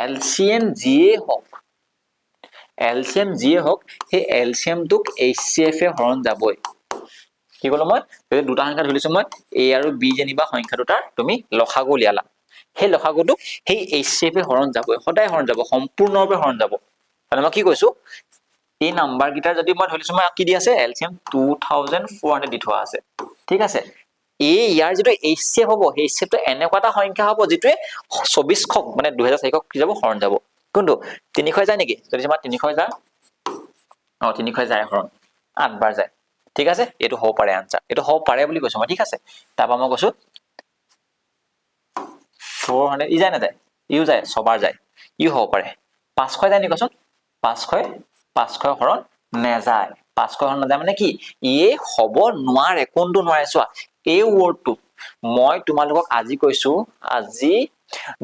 এলচিএম যিয়ে হওক, এলচিএম যিয়ে হওক, সেই এলচিএমটোক এইচচিএফে হৰণ যাবই। কি ক'লো মই, যদি দুটা সংখ্যা ধৰিছো মই a আৰু b যেনিবা সংখ্যা দুটাৰ তুমি লসাগু উলিয়ালা, সেই লসাগুটোক সেই এইচচিএফে হৰণ যাবই, সদায় হৰণ যাব, সম্পূৰ্ণৰূপে হৰণ যাব। মানে মই কি কৈছো, এই নাম্বাৰ কেইটাৰ যদি মই ধৰিছো মই কি দি আছে, এলচিএম 2400 দি থোৱা আছে, ঠিক আছে? এই ইয়াৰ যিটো এইচচিএফ হ'ব, সেই এইচচিএফটো এনেকুৱা এটা সংখ্যা হ'ব যিটোৱে 2400 মানে 2400 কি যাব, হৰণ যাব। কোনটো 300 যায় নেকি, যদি তোমাৰ 300 যায়, 300 যায় হৰণ, 8 বাৰ যায়, ঠিক আছে? এইটো হ'ব পাৰে আনসাৰ, এইটো হ'ব পাৰে বুলি কৈছো মই, ঠিক আছে? তাৰপৰা মই কৈছো 400 ই যায় নাযায়, ইও যায়, 6 বাৰ যায়, ইও হ'ব পাৰে। 500 যায় নেকি কোৱাচোন, 500 হৰণ নেযায়, 500 হৰণ নাযায় মানে কি, ইয়ে হ'ব নোৱাৰে। কোনটো নোৱাৰে চোৱা, এই ৱৰ্ডটো মই তোমালোকক আজি কৈছো, আজি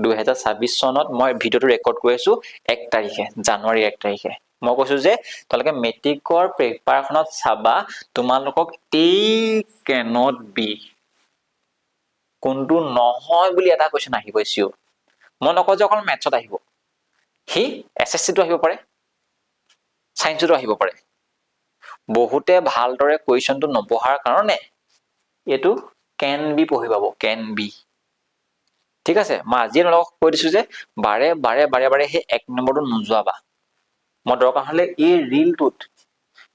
2026 চনত মই ভিডিঅ'টো ৰেকৰ্ড কৰি আছো 1 তাৰিখে, জানুৱাৰী 1 তাৰিখে। মই কৈছো যে তোমালোকে মেট্ৰিকৰ পেপাৰখনত চাবা, তোমালোকক এই কেনট বি কোনটো নহয় বুলি এটা কুৱেশ্যন আহিব চিয়ৰ। মই নকওঁ যে অকল মেথছত আহিব, সি এছএছচিটো আহিব পাৰে, চাইন্সতো আহিব পাৰে, বহুতে ভালদৰে কুৱেশ্যনটো নপঢ়াৰ কাৰণে এইটো কেন বি পঢ়ি পাব, কেন বি। ঠিক আছে, মই আজিয়ে তোমালোকক কৈ দিছো যে বাৰে বাৰে বাৰে বাৰে সেই 1 নম্বৰটো নোযোৱাবা। মই দৰকাৰ হলে এই ৰিলটোত,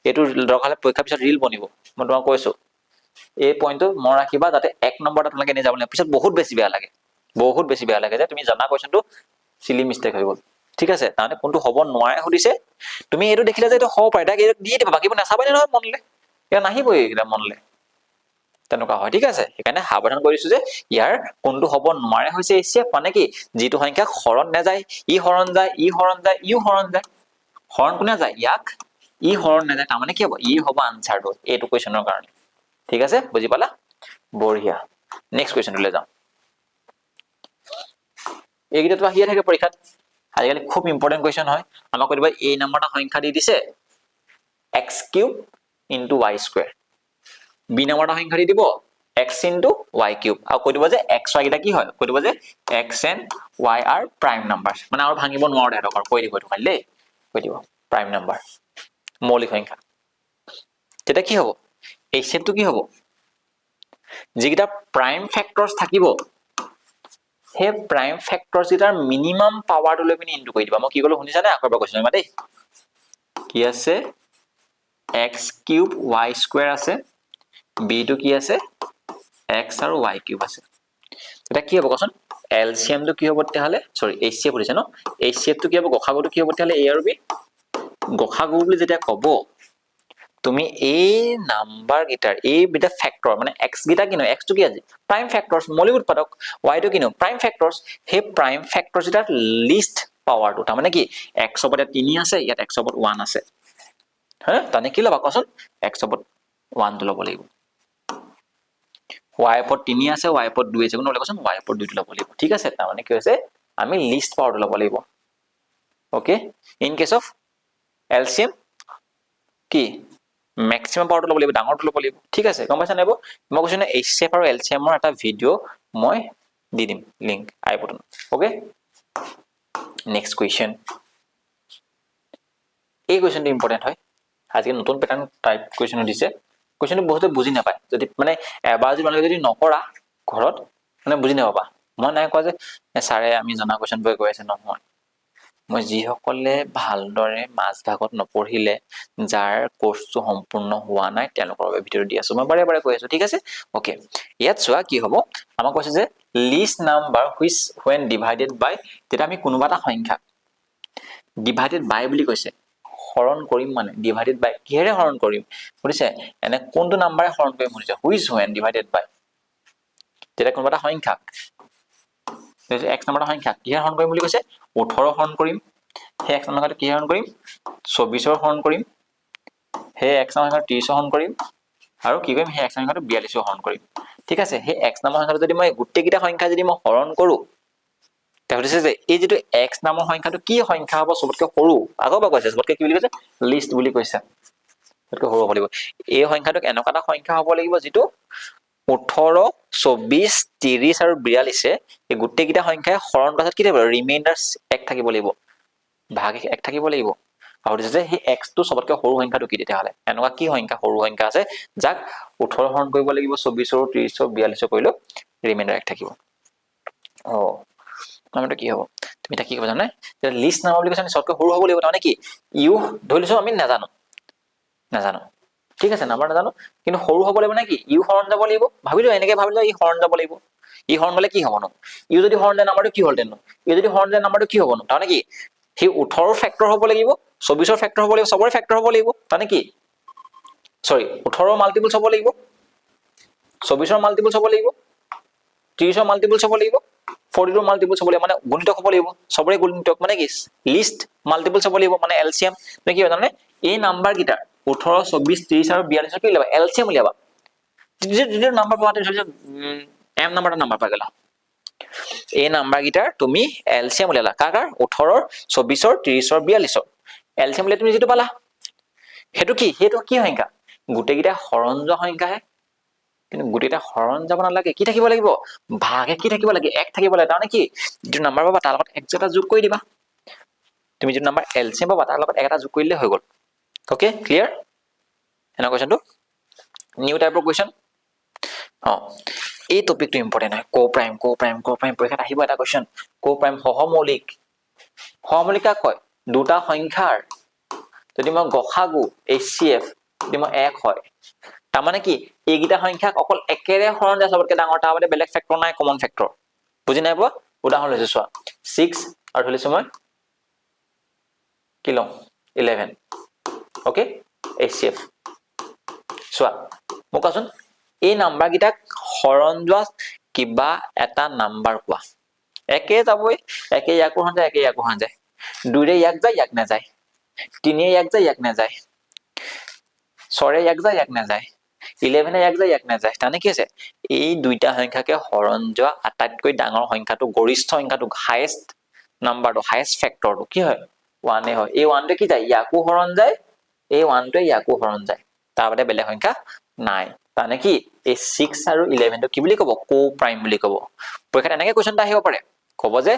এইটো দৰকাৰ হলে পৰীক্ষাৰ পিছত ৰিল বনিব, মই তোমাক কৈছো এই পইণ্টটো মনত ৰাখিবা, যাতে 1 নম্বৰ এটা তোমালোকে এনে যাব নালাগে, পিছত বহুত বেছি বেয়া লাগে, বহুত বেছি বেয়া লাগে যে তুমি জানা কুৱেশ্যনটো চিলি মিষ্টেক হৈ গ'ল। ঠিক আছে, তাৰমানে কোনটো হ'ব নোৱাৰে সুধিছে, তুমি এইটো দেখিলে যে এইটো হ'ব পাৰে, তাক এইটো দিয়ে দিবা, বাকীবোৰ নাচাবাই নহয় মনলে, এতিয়া নাহিবই এইকেইটা মনলে, তেনেকুৱা হয়। ঠিক আছে, সেইকাৰণে সাৱধান কৰিছো যে ইয়াৰ কোনটো হ'ব নোৱাৰে হৈছে HCF, মানে কি যিটো সংখ্যা হৰণ নাযায়, ই হৰণ যায়, ই হৰণ যায়, ইও হৰণ যায়। হৰণ কোনে যায়, ইয়াক, ই হৰণ নাযায়, তাৰমানে কি হ'ব, ই হ'ব আনচাৰটো এইটো কুৱেশ্যনৰ কাৰণে। ঠিক আছে, বুজি পালা, বঢ়িয়া। নেক্সট কুৱেশ্যনটোলৈ যাওঁ। এইকেইটাতো আহিয়ে থাকে পৰীক্ষাত, আজিকালি খুব ইম্পৰ্টেণ্ট কুৱেশ্যন হয়। আমাক কৈ দিব এই নম্বৰ এটা সংখ্যা দি দিছে x³ × y², বি নম্বৰ এটা সংখ্যা দি দিব x × y³ আৰু কৈ দিব যে x y কেইটা কি হয়, কৈ দিব যে x and y are prime numbers, মানে আৰু ভাঙিব নোৱাৰো তেহেঁতক, কৈ দিব এইটো খালি দেই, কৈ দিব প্ৰাইম নাম্বাৰ, মৌলিক সংখ্যা। তেতিয়া কি হ'ব, HCFটো কি হ'ব, যিকেইটা প্ৰাইম ফেক্টৰছ থাকিব সেই প্ৰাইম ফেক্টৰছ কেইটাৰ মিনিমাম পাৱাৰটো লৈ পিনি ইনটু কৰি দিবা। মই কি ক'লো শুনিছানে, আকৌ এবাৰ কৈছো দেই, কি আছে x³ y² আছে, বিটো কি আছে x আৰু y³ আছে। তেতিয়া কি হ'ব কোৱাচোন, এলচিএমটো কি হ'ব তেতিয়াহ'লে, সৰি HCF সুধিছে ন, HCFটো কি হ'ব, গসাগুটো কি হ'ব তেতিয়াহ'লে a আৰু b। গসাগু বুলি যেতিয়া ক'ব, তুমি এই নাম্বাৰ কেইটাৰ এইকেইটা ফেক্টৰ, মানে x কেইটা কিনো, x টো কি আজি প্ৰাইম ফেক্টৰছ, মৌলিক উৎপাদক, y টো কিনো প্ৰাইম ফেক্টৰছ, সেই প্ৰাইম ফেক্টৰছ কেইটাৰ লিষ্ট পাৱাৰটো, তাৰমানে কি x ওপৰত 3 আছে, ইয়াত x ওপৰত 1 আছে, হা তাৰমানে কি ল'বা কোৱাচোন, x ওপৰত 1টো ল'ব লাগিব, y ওপৰত 3 আছে, y ওপৰত 2 আছে, কোনটো ল'ব কোৱাচোন, y ওপৰত 2টো ল'ব লাগিব। ঠিক আছে, তাৰমানে কি হৈছে আমি লিষ্ট পাৱাৰটো ল'ব লাগিব। Okay, in case of LCM কি মেক্সিমাম পাৱাৰটো ল'ব লাগিব, ডাঙৰটো ল'ব লাগিব। ঠিক আছে, গম পাইছা নাই, মই কৈছো নহয় HCF আৰু LCMৰ এটা ভিডিঅ' মই দি দিম, লিংক আই বটনত। Okay, next question. এই কুৱেশ্যনটো ইম্পৰ্টেণ্ট হয়, আজিকালি নতুন পেটাৰ্ণ টাইপ কুৱেশ্যন দিছে। কুৱেশ্যনটো বহুতে বুজি নাপায়, যদি মানে এবাৰ যদি তোমালোকে যদি নকৰা ঘৰত মানে বুজি নাপাবা। মই নাই কোৱা যে ছাৰে আমি জনা কুৱেশ্যনবোৰে কৈ আছে, নহয়, মই যিসকলে ভালদৰে মাজভাগত নপঢ়িলে, যাৰ কোৰ্চটো সম্পূৰ্ণ হোৱা নাই, তেওঁলোকৰ বাবে ভিডিঅ' দি আছো, মই বাৰে বাৰে কৈ আছো। ঠিক আছে, অ'কে, ইয়াত চোৱা কি হ'ব, আমাক কৈছে যে list number which when divided by, তেতিয়া আমি কোনোবা এটা সংখ্যা ডিভাইডেড বাই বুলি কৈছে, হৰণ কৰিম, মানে ডিভাইডেড বাই কিহেৰে হৰণ কৰিম সুধিছে, এনে কোনটো নাম্বাৰে হৰণ কৰিম সুধিছে, হুইচ ৱেন ডিভাইডেড বাই, তেতিয়া কোনোবা এটা সংখ্যা x নম্বৰ এটা সংখ্যা কিহেৰে হৰণ কৰিম বুলি কৈছে, 18 হৰণ কৰিম, সেই x নম্বৰ সংখ্যাটো কিহেৰে হৰণ কৰিম, 24 হৰণ কৰিম, সেই x নম্বৰ সংখ্যাটো 30 হৰণ কৰিম, আৰু কি কৰিম, সেই x নম্বৰ সংখ্যাটো 42 হৰণ কৰিম। ঠিক আছে, সেই x নম্বৰ সংখ্যাটো যদি মই গোটেইকেইটা সংখ্যা যদি মই হৰণ কৰো, সুধিছে যে এই যিটো x নামৰ সংখ্যাটো কি সংখ্যা হ'ব চবতকে সৰু, আকৌ এবাৰ কৈছে চবতকে কি বুলি কৈছে, লিষ্ট বুলি কৈছে, চবতকে সৰু হ'ব লাগিব। এই সংখ্যাটোক এনেকুৱা এটা সংখ্যা হ'ব লাগিব যিটো 18, 24, 30 আৰু 42 এই গোটেইকেইটা সংখ্যাই হৰণ কৰাত কি থাকিব, ৰিমাইণ্ডাৰ 1 থাকিব লাগিব, ভাগ 1 থাকিব লাগিব। আৰু সুধিছে যে সেই x টো চবতকে সৰু সংখ্যাটো কি, তেতিয়াহ'লে এনেকুৱা কি সংখ্যা সৰু সংখ্যা আছে যাক 18 হৰণ কৰিব লাগিব, 24, 30, 42 কৰিলেও ৰিমাইণ্ডাৰ 1 থাকিব। নাম্বাৰটো কি হ'ব, তুমি এতিয়া কি ক'বা জানে, লিষ্ট নাম্বাৰ বুলি কৈছে চবতকে সৰু হ'ব লাগিব, তাৰমানে কি ইউ ধৰি লৈছো আমি নাজানো, ঠিক আছে, নাম্বাৰ নাজানো, কিন্তু সৰু হ'ব লাগিব নে কি, ইউ হৰণ যাব লাগিব, ভাবিলো এনেকে ভাবিলো ই হৰণ যাব লাগিব, ই হৰণ গ'লে কি হ'ব নো, ইউ যদি হৰণ যায় নাম্বাৰটো কি হ'লহেঁতেন, ইউ যদি হৰণ যায় নাম্বাৰটো কি হ'ব নো, তাৰমানে কি সি 18 ফেক্টৰ হ'ব লাগিব, 24 ফেক্টৰ হ'ব লাগিব, চবৰে ফেক্টৰ হ'ব লাগিব, তাৰমানে কি 18 মাল্টিপুলছ হ'ব লাগিব, 24 মাল্টিপুলছ হ'ব লাগিব, 30 মাল্টিপুলছ হ'ব লাগিব, 42 মাল্টিপুলছ হ'ব লাগিব, মানে গুণিতক হ'ব লাগিব, চবৰে গুণিতক, মানে কি লিষ্ট মাল্টিপুলছ হ'ব লাগিব, মানে এলচিএম, মানে কি হয় জানে, এই নাম্বাৰ কেইটা 18, 24, 30 আৰু 42 কি উলিয়াবা, এলচিএম উলিয়াবা, যিটো নাম্বাৰ পাবা এম নাম্বাৰ এটা নাম্বাৰ পাই গ'লা, এই নাম্বাৰ কেইটাৰ তুমি এলচিএম উলিয়ালা, কাৰ 18, 24, 30, 42 এলচিএম উলিয়াই তুমি যিটো পালা, সেইটো কি সংখ্যা, গোটেইকেইটা হৰণ যোৱা সংখ্যাহে, কিন্তু গোটেইটা হৰণ যাব নালাগে, কি থাকিব লাগিব, ভাগে কি থাকিব লাগে, 1 থাকিব লাগে, তাৰমানে কি যিটো নাম্বাৰ পাবা তাৰ লগত 1 এটা যোগ কৰি দিবা, তুমি যিটো নাম্বাৰ এলচিএম পাবা তাৰ লগত 1 এটা যোগ কৰি দিলে হৈ গ'ল। Okay, clear. এনে কোৱেশ্চনটো নিউ টাইপৰ কোৱেশ্চন এই টপিকটো ইম্পৰ্টেণ্ট হয় কো প্ৰাইম পৰীক্ষাত আহিব এটা কোৱেশ্চন কো প্ৰাইম সহমৌলিক কাক কয় দুটা সংখ্যাৰ যদি মই গসাগু HCF যদি মই 1 হয় তাৰমানে কি এইকেইটা সংখ্যাক অকল একেৰে হৰণ যায় সবতকে ডাঙৰ তাৰ বাদে বেলেগ ফেক্টৰ নাই কমন ফেক্টৰ বুজি নাই পোৱা উদাহৰণ লৈছো চোৱা 6 আৰু ধৰিছো মই কি লম 11 ওকে HCF চোৱা মোক কোৱাচোন এই নাম্বাৰ গিটাক হৰণ যোৱা কিবা এটা নাম্বাৰ কোৱা একে যাবই একে ইয়াকো হৰণ যায় একে ইয়াকো হৰণ যায় দুইৰে ইয়াক যায় ইয়াক নাযায় তিনিয়ে ইয়াক যায় ইয়াক নাযায় 6ৰে ইয়াক যায় ইয়াক নাযায় 11 ইয়াক যায় ইয়াক নাযায় তানে কি আছে এই দুইটা সংখ্যাকে হৰণ যোৱা আটাইতকৈ ডাঙৰ সংখ্যাটো গৰিষ্ঠ সংখ্যাটো হাইয়েস্ট নাম্বাৰটো হাইয়েস্ট ফেক্টৰটো কি হয় 1 হয় এই 1 টো কি যায় ইয়াকো হৰণ যায় এই 1 টোৱে ইয়াকো হৰণ যায় তাৰ বাদে বেলেগ সংখ্যা নাই তানে কি এই 6 আৰু 11 টো কি বুলি কব কো প্ৰাইম বুলি কব পৰীক্ষাত এনেকৈ কোৱেশ্চনটা আহিব পাৰে কব যে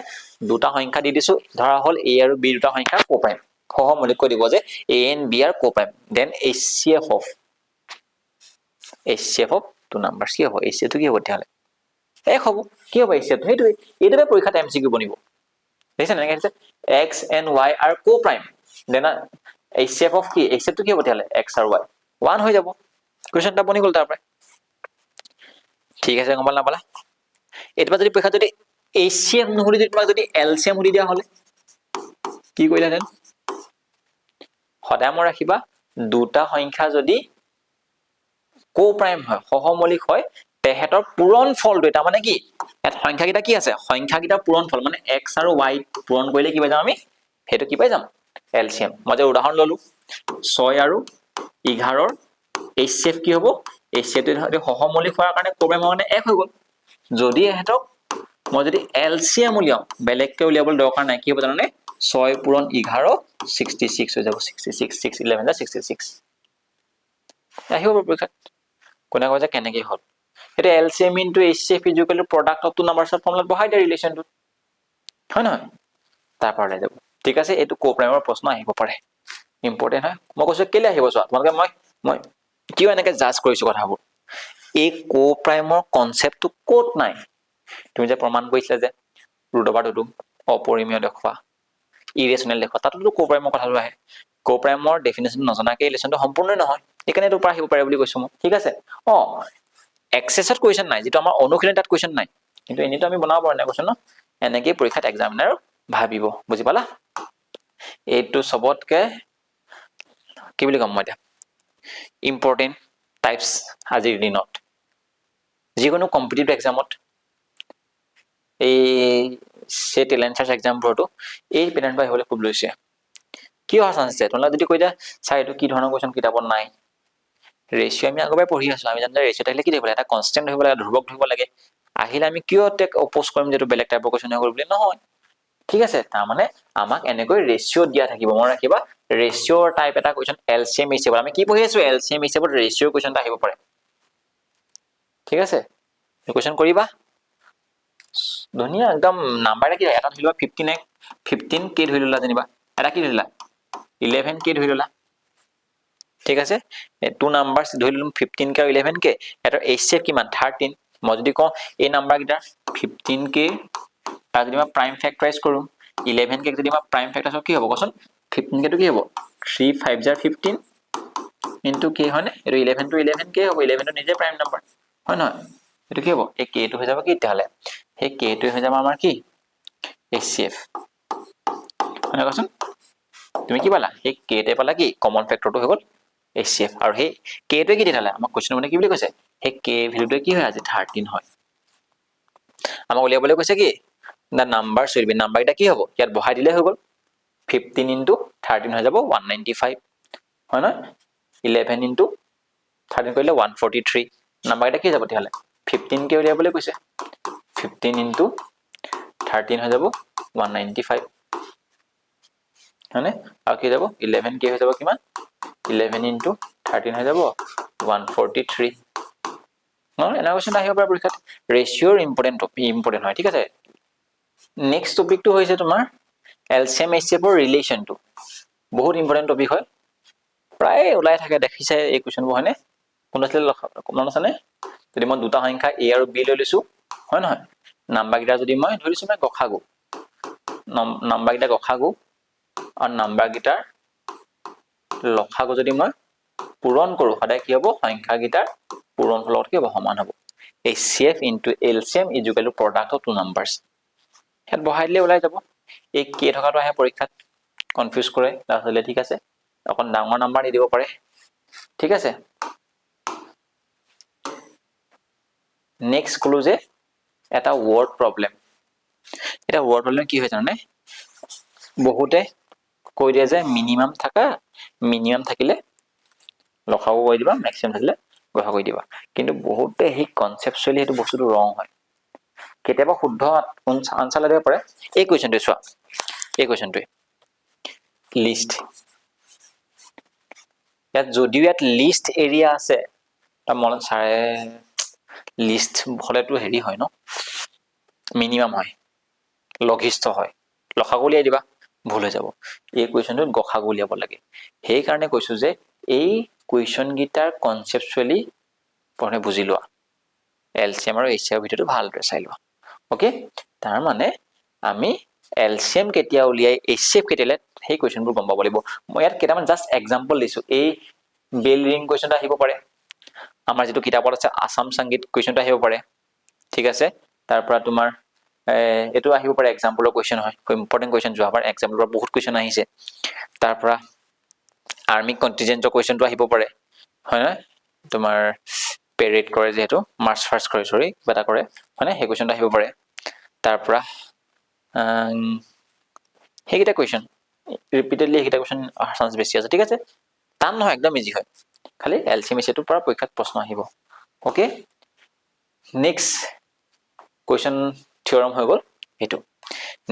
দুটা সংখ্যা দি দিছো ধৰা হল A আৰু B দুটা সংখ্যা কো প্ৰাইম সহমৌলিক কৈ দিব যে A and B are co-prime then HCF of two numbers কি হ'ব HCF টো কি হ'ব তেতিয়াহলে এক হ'ব কি হ'ব HCF টো সেইটোৱে এইটোৱে পৰীক্ষাত MCQ বনিব দেখিছেনে এনেকৈ আছে X and Y are co-prime then HCF of কি HCF টো কি হ'ব তেতিয়াহলে X আৰু Y 1 হৈ যাব কোৱেশ্চনটা বনি গল তাৰ পৰা ঠিক আছে গম পালা এতবা যদি পৰীক্ষা যদি HCF নহলি যদি তোমাক যদি LCM সুধি দিয়া হলে কি কৰিলা দেন সদায় মন ৰাখিবা দুটা সংখ্যা যদি কো প্ৰাইম হয় সহমৌলিক হয় তেহেতৰ পূৰণ ফলটো এটা মানে কি এত সংখ্যা কিটা কি আছে সংখ্যা কিটা পূৰণ ফল মানে x আৰু y পূৰণ কৰিলে কি পাই যাম আমি হেতু কি পাই যাম LCM মই যে উদাহৰণ ললো 6 আৰু 11 ৰ HCF কি হ'ব HCF টো সহমৌলিক হোৱাৰ কাৰণে কো প্ৰাইম মানে 1 হৈ গল যদি এহেতক মই যদি LCM উলিয়াও বেলেগকে উলিয়াবলৈ দৰকাৰ নাই কি হ'ব জানানে 6 পূৰণ 11 66 হৈ যাব 66 6 11 66 আহিব পৰীক্ষাত কোনে কয় যে কেনেকৈ হল এটা LCM into HCF is equal to product of two numbers ফৰ্মুলাত বহাই দিয়া ৰিলেচনটো হয় নহয় তাৰ পৰা লৈ যাব ঠিক আছে এটো কো প্ৰাইমৰ প্ৰশ্ন আহিব পাৰে ইম্পৰ্টেন্ট হয় মই কৈছো কেলে আহিব চোৱা তোমালোকে মই কিয় এনেকৈ জাজ কৰিছো কথাবোৰ এই কো প্ৰাইমৰ কনসেপ্টটো কোট নাই তুমি যে প্ৰমাণ কৰিছিলা যে √2 অপৰিমেয় দেখুৱা ইৰেচনেল দেখুৱা তাতো কো প্ৰাইমৰ কথাটো আহে কো প্ৰাইমৰ ডেফিনেশন নজনাকৈ ৰিলেচনটো সম্পূৰ্ণ নহয় এখানে তো পৰা আহিব পাৰে বুলি কৈছো মই ঠিক আছে এক্সেসত কোৱেশ্চন নাই যেটো আমাৰ অনুশীলন তাত কোৱেশ্চন নাই কিন্তু এনিটো আমি বনাব পাৰো না কোৱেশ্চন এনেকৈ পৰীক্ষাত এক্সামিনাৰ ভাবিব বুজি পালা এইটো সবতকে কি বুলি কম মই এটা ইম্পৰ্টেন্ট টাইপস আজিৰ দিনত যিকোনো কম্পিটিটিভ এক্সামত এই সেট এলাইনচাৰ্জ এক্সামবোৰটো এই পেটাৰ্ণ পাই হলে খুব লৈছে কি হোৱা চান্স আছে তোমালোকে যদি কৈ দিয়া চাই এইটো কি ধৰণৰ কোৱেশ্চন কিতাপত নাই ৰেশিও আমি আগৰ পৰা পঢ়ি আছো আমি জানো ৰেশিও থাকিলে কি দিব লাগে এটা কনস্ট্যান্ট হ'ব লাগে ধ্ৰুৱক ধৰিব লাগে আহিলে আমি কিয় টেক অপোজ কৰিম যেটো বেলেগ টাইপৰ কোৱেশ্চন হৈ গল বুলি নহয় ঠিক আছে তাৰ মানে আমাক এনেকৈ ৰেশিও দিয়া থাকিব মন ৰাখিবা ৰেশিওৰ টাইপ এটা কোৱেশ্চন LCM HCF আমি কি পঢ়ি আছো LCM HCF ৰেশিও কোৱেশ্চনটা আহিব পাৰে ঠিক আছে এই কোৱেশ্চন কৰিবা ধুনিয়া একদম নাম্বাৰ কি এটা ধৰিবা 15 কে ধৰি ললা যেনিবা এটা কি ধৰিলা 11 কে ধৰি ললা ঠিক আছে টু নাম্বাৰস ধৰি লম 15 কে আৰু 11 কে এটাৰ HCF কিমান 13 মই যদি কওঁ এই নাম্বাৰ গিটা 15 কে তাৰ যদি মই প্ৰাইম ফেক্টৰাইজ কৰো 11 কে যদি মই প্ৰাইম ফেক্টৰাইজ কি হ'ব কোৱাচোন 15 কে তো কি হ'ব 3 5 jar 15 ইনটু k হয়নে এটো 11 to 11 কে হ'ব 11 টো নিজে প্ৰাইম নাম্বাৰ হয় নহয় এটো কি হ'ব এই k টো হৈ যাব কি তাহলে সেই k টো হৈ যাব আমাৰ কি HCF হয় কোৱাচোন তুমি কি পালা এই k তে পালা কি কমন ফেক্টৰটো হৈ গল HCF আৰু সেই k টো কি দিলে আমাক কোৱেশ্চন মানে কি বুলি কৈছে সেই k ভ্যালুটো কি হয় আজি 13 হয় আমাক উলিয়াবলৈ কৈছে কি দা নাম্বাৰ সৰবি নাম্বাৰ এটা কি হ'ব ইয়াত বহাই দিলে হৈ গল 15 into 13 হৈ যাব 195 হয় না 11 into 13 কৰিলে 143 নাম্বাৰ এটা কি যাব তেহলে 15 কে উলিয়াবলৈ কৈছে 15 into 13 হৈ যাব 195 হয়নে আৰু কি যাব 11 কে হৈ যাব কিমান 11 into 13 হৈ যাব 143 এনা কোৱেশ্চন আহিব পাৰে পৰীক্ষাত ৰেশিওৰ ইম্পৰ্টেন্ট হয় ঠিক আছে নেক্সট টপিকটো হৈছে তোমাৰ LCM HCF ৰ ৰিলেচনটো বহুত ইম্পৰ্টেন্ট টপিক হয় প্ৰায় ওলাই থাকে দেখিছে এই কুৱেশ্যনবোৰ হয়নে কোন আছিল মনত আছেনে যদি মই দুটা সংখ্যা a আৰু b লৈ লৈছো হয় নহয় নাম্বাৰকেইটা যদি মই ধৰিছো মই গসাগু নাম্বাৰকেইটা গসাগু আৰু নাম্বাৰকেইটাৰ লসাগু যদি মই পূৰণ কৰো সদায় কি হ'ব সংখ্যাকেইটাৰ পূৰণফলৰ লগত কি হ'ব সমান হ'ব HCF into LCM is equal to product of two numbers হেত বহাই দিলে ওলাই যাব এই কে থকাটো আহে পৰীক্ষাত কনফিউজ কৰে তাহলে ঠিক আছে অকন ডাঙৰ নাম্বাৰ দি দিব পাৰে ঠিক আছে নেক্সট ক্লু যে এটা ওয়ার্ড প্রবলেম এটা ওয়ার্ড প্রবলেম কি হয় জানে বহুতে কৈ দিয়ে যে মিনিমাম থাকিলে লখাও কৈ দিবা ম্যাক্সিমাম থাকিলে গসা কৈ দিবা কিন্তু বহুতে এই কনসেপচুয়ালি এটো বস্তুটো ৰং হয় কেতিয়াবা শুদ্ধ আনসাৰ লাগিব পাৰে এই কোৱেশ্চনটো চোৱা এই কোৱেশ্চনটো লিষ্ট ইয়াত যদিও ইয়াত লিষ্ট এৰিয়া আছে তা মনত চাৰে লিষ্ট হলেতো হেৰি হয় ন মিনিমাম হয় লঘিষ্ঠ হয় লখাগু উলিয়াই দিবা ভুল হৈ যাব এই কোৱেশ্চনটোত গসাগু উলিয়াব লাগে সেই কাৰণে কৈছো যে এই কোৱেশ্চন গিটাৰ কনসেপচুয়ালি পঢ়ে বুজি লোৱা এলসিএম আৰু এইচচিএম ভিতৰটো ভালদৰে চাই লোৱা ওকে তাৰ মানে আমি এলসিএম কেতিয়া উলিয়াই এইচচিএম কেতিয়ালে সেই কোৱেশ্চনবোৰ গম পাব লাগিব মই ইয়াত কেইটামান জাস্ট এক্সাম্পল দিছো এই বেল ৰিং কোৱেশ্চনটো আহিব পাৰে আমাৰ যেটো কিতাপত আছে আসাম সংগীত কোৱেশ্চনটো আহিব পাৰে ঠিক আছে তাৰ পৰা তোমাৰ এটো আহিব পাৰে এক্সাম্পলৰ কোৱেশ্চন হয় ইম্পৰ্টেন্ট কোৱেশ্চন যোৱাবাৰ এক্সাম্পলৰ বহুত কোৱেশ্চন আহিছে তাৰ পৰা আৰ্মি কন্টিনজেন্টৰ কোৱেশ্চনটো আহিব পাৰে হয় না তোমাৰ পেৰেড কৰে যেহেতু মাৰ্চ ফাৰ্স্ট কৰে সৰি বেটা কৰে মানে সেই কোৱেশ্চনটো আহিব পাৰে তাৰ পৰা হেগিটা কোৱেশ্চন ৰিপিটেডলি হেগিটা কোৱেশ্চন চান্স বেছি আছে ঠিক আছে টান নহয় একদম ইজি হয় খালি এলসিএম এটোৰ পৰা পৰীক্ষাত প্ৰশ্ন আহিব ওকে নেক্সট কোৱেশ্চন থিওৰাম হৈ গল এটো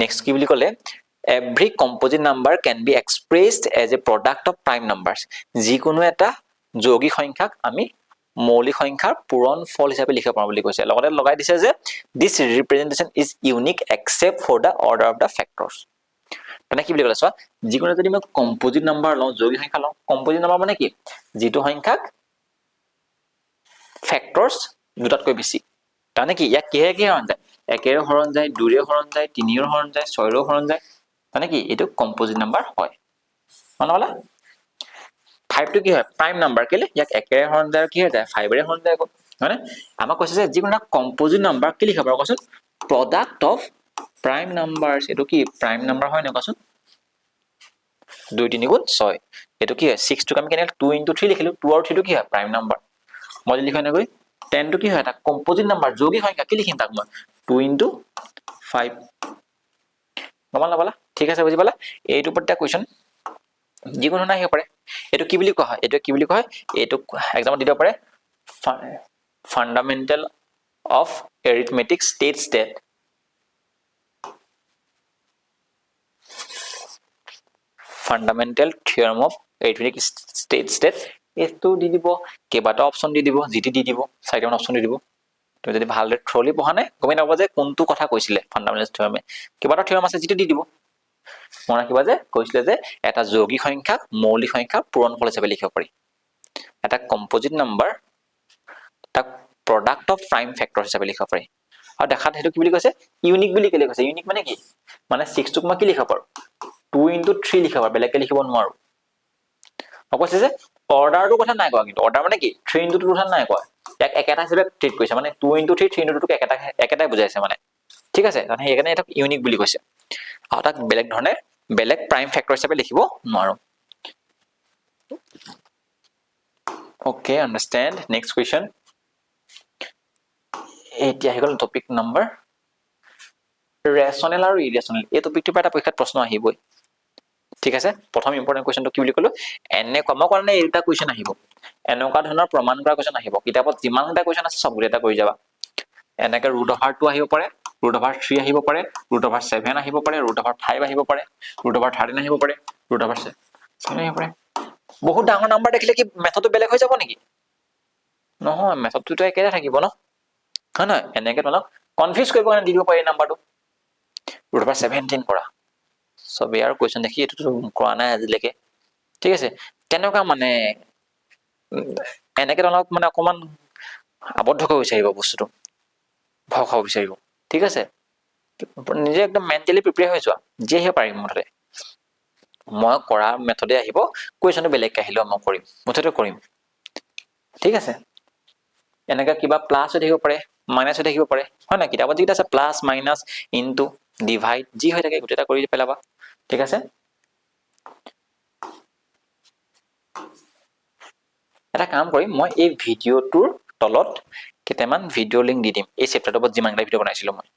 নেক্সট কি বুলি কলে every composite number can be expressed as a product of prime numbers যিকোনো এটা যৌগিক সংখ্যাক আমি মৌলিক সংখ্যাৰ পূৰণ ফল হিচাপে লিখিব পাৰো বুলি কৈছে লগতে লগাই দিছে যে this representation is unique except for the order of the factors মানে কি বুলি কলে চোৱা যিকোনো যদি মই কম্পোজিট নাম্বাৰ লওঁ যৌগিক সংখ্যা লওঁ কম্পোজিট নাম্বাৰ মানে কি যেটো সংখ্যাক ফ্যাক্টৰস দুটাতকৈ বেছি মানে কি ইয়াক কিহে কি হৰণ যায় একেৰে হৰণ যায় দুইৰে হৰণ যায় তিনিৰে হৰণ যায় ছয়ৰে হৰণ যায় মানে কি এটো কম্পোজিট নাম্বাৰ হয় মানবলা 5 টো কি হয় প্ৰাইম নাম্বাৰ কেলে ইয়াক একেৰে হৰণ যায় কি হয় যায় 5 ৰে হৰণ যায় মানে আমাক কৈছে যে যিকোনো কম্পোজিট নাম্বাৰ কি লিখা পাৰো কোৱাচোন প্ৰডাক্ট অফ প্ৰাইম নাম্বাৰস এটো কি প্ৰাইম নাম্বাৰ হয় না কোৱাচোন 2 3 গুণ 6 এটো কি হয় 6 টো আমি কেনে 2 * 3 লিখিলো 2 আৰু 3 টো কি হয় প্ৰাইম নাম্বাৰ মই লিখা না গৈ 10 টো কি হয় এটা কম্পোজিট নাম্বাৰ যৌগিক সংখ্যা কি লিখিম তাক মই 2 * 5 গমলা বলা ঠিক আছে বুজি পালা এইটো পটটা কোৱেশ্চন যিকোনো না আহিব পাৰে এটো কি বুলি কোৱা হয় এটো কি বুলি কয় এটো এক্সামত দিব পাৰে fundamental of arithmetic states that fundamental theorem of arithmetic states that এটো দি দিব কেবাটা অপচন দি দিব জিটি দি দিব চাৰিটা অপচন দি দিব তুমি যদি ভালদৰে থ্ৰলি পঢ়া নাই গমে নাপাবা যে কোনটো কথা কৈছিলে ফান্ডামেন্টাল থিওৰামে কেবাটা থিওৰাম আছে জিটি দি দিব মনে ৰাখিবা যে কৈছিলে যে এটা যৌগিক সংখ্যা মৌলিক সংখ্যা পূৰণফল হিচাপে লিখিব পাৰি এটা কম্পোজিট নাম্বাৰ এটা প্ৰডাক্ট অফ প্ৰাইম ফ্যাক্টৰ হিচাপে লিখিব পাৰি আৰু দেখাত হেতু কি বুলি কৈছে ইউনিক বুলি কেলে কৈছে ইউনিক মানে কি মানে 6 টোক মই কি লিখিব পাৰো 2 * 3 লিখিব পাৰো বেলেগকে লিখিব নোৱাৰো কৈছে যে অৰ্ডাৰটো কথা নাই কোৱা কিন্তু অৰ্ডাৰ মানে কি 3 * 2 কথা নাই কোৱা এক একেটা হিচাপে ট্ৰিট কৰিছে মানে 2 * 3 3 * 2 টোক একেটাই বুজাইছে মানে ঠিক আছে মানে সেইকাৰণে এটা ইউনিক বুলি কৈছে আৰু তাক বেলেগ ধৰণে বেলেগ প্ৰাইম ফ্যাক্টৰ হিচাপে লিখিব নোৱাৰো ওকে আন্ডাৰস্ট্যান্ড নেক্সট কোৱেশ্চন এতিয়া আহিল টপিক নম্বৰ ৰেশনেল আৰু ইৰেশনেল এই টপিকটোৰ পৰা এটা পৰীক্ষাত প্ৰশ্ন আহিবই ঠিক আছে প্ৰথম ইম্পৰ্টেন্ট কোৱেশ্চনটো কি বুলি কলো এনে কম কাৰণে এটা কোৱেশ্চন আহিব এনেকুৱা ধৰণৰ প্ৰমাণ কৰা কোৱেশ্চন আহিব কিতাপত যিমানটা কোৱেশ্চন আছে সব এটা কৰি যাবা এনেকে √2 আহিব পাৰে √3 আহিব পাৰে √7 আহিব পাৰে √5 আহিব পাৰে √13 আহিব পাৰে √7 আহিব পাৰে বহুত ডাঙৰ নাম্বাৰ দেখিলে কি মেথডটো বেলেগ হৈ যাব নেকি নহয় মেথডটো একেই থাকিব ন হয় না এনেকে তোমাক কনফিউজ কৰিব কাৰণে দি দিব পাৰি নাম্বাৰটো √17 কৰা সব ইয়াৰ কোৱেশ্চন দেখি এটো কৰা নাই আজিলৈকে ঠিক আছে তেনেকুৱা মানে এনেকে অলপ মানে অকমান আবদ্ধ হৈ বিচাৰিব বস্তুটো, ভয় খাব বিচাৰিব। ঠিক আছে, নিজে একদম মেণ্টেলি প্ৰিপেয়াৰ হৈ যোৱা, যিহে পাৰিম মুঠতে মই কৰা মেথডে আহিব, কুৱেশ্যনটো বেলেগকে আহিলেও মই কৰিম, মুঠতে কৰিম। ঠিক আছে, এনেকৈ কিবা প্লাছ হৈ থাকিব পাৰে, মাইনাছ হৈ থাকিব পাৰে, হয় নাই? কিতাপত যিকেইটা আছে প্লাছ মাইনাছ ইনটু ডিভাইড যি হৈ থাকে গোটেইটা কৰি পেলাবা। ঠিক আছে, এটা কাম কৰিম, মই এই ভিডিঅ'টোৰ তলত কেইটামান ভিডিঅ' লিংক দি দিম, এই চেপ্টাৰটোৰ ওপৰত যিমানকেইটা ভিডিঅ' বনাইছিলোঁ মই,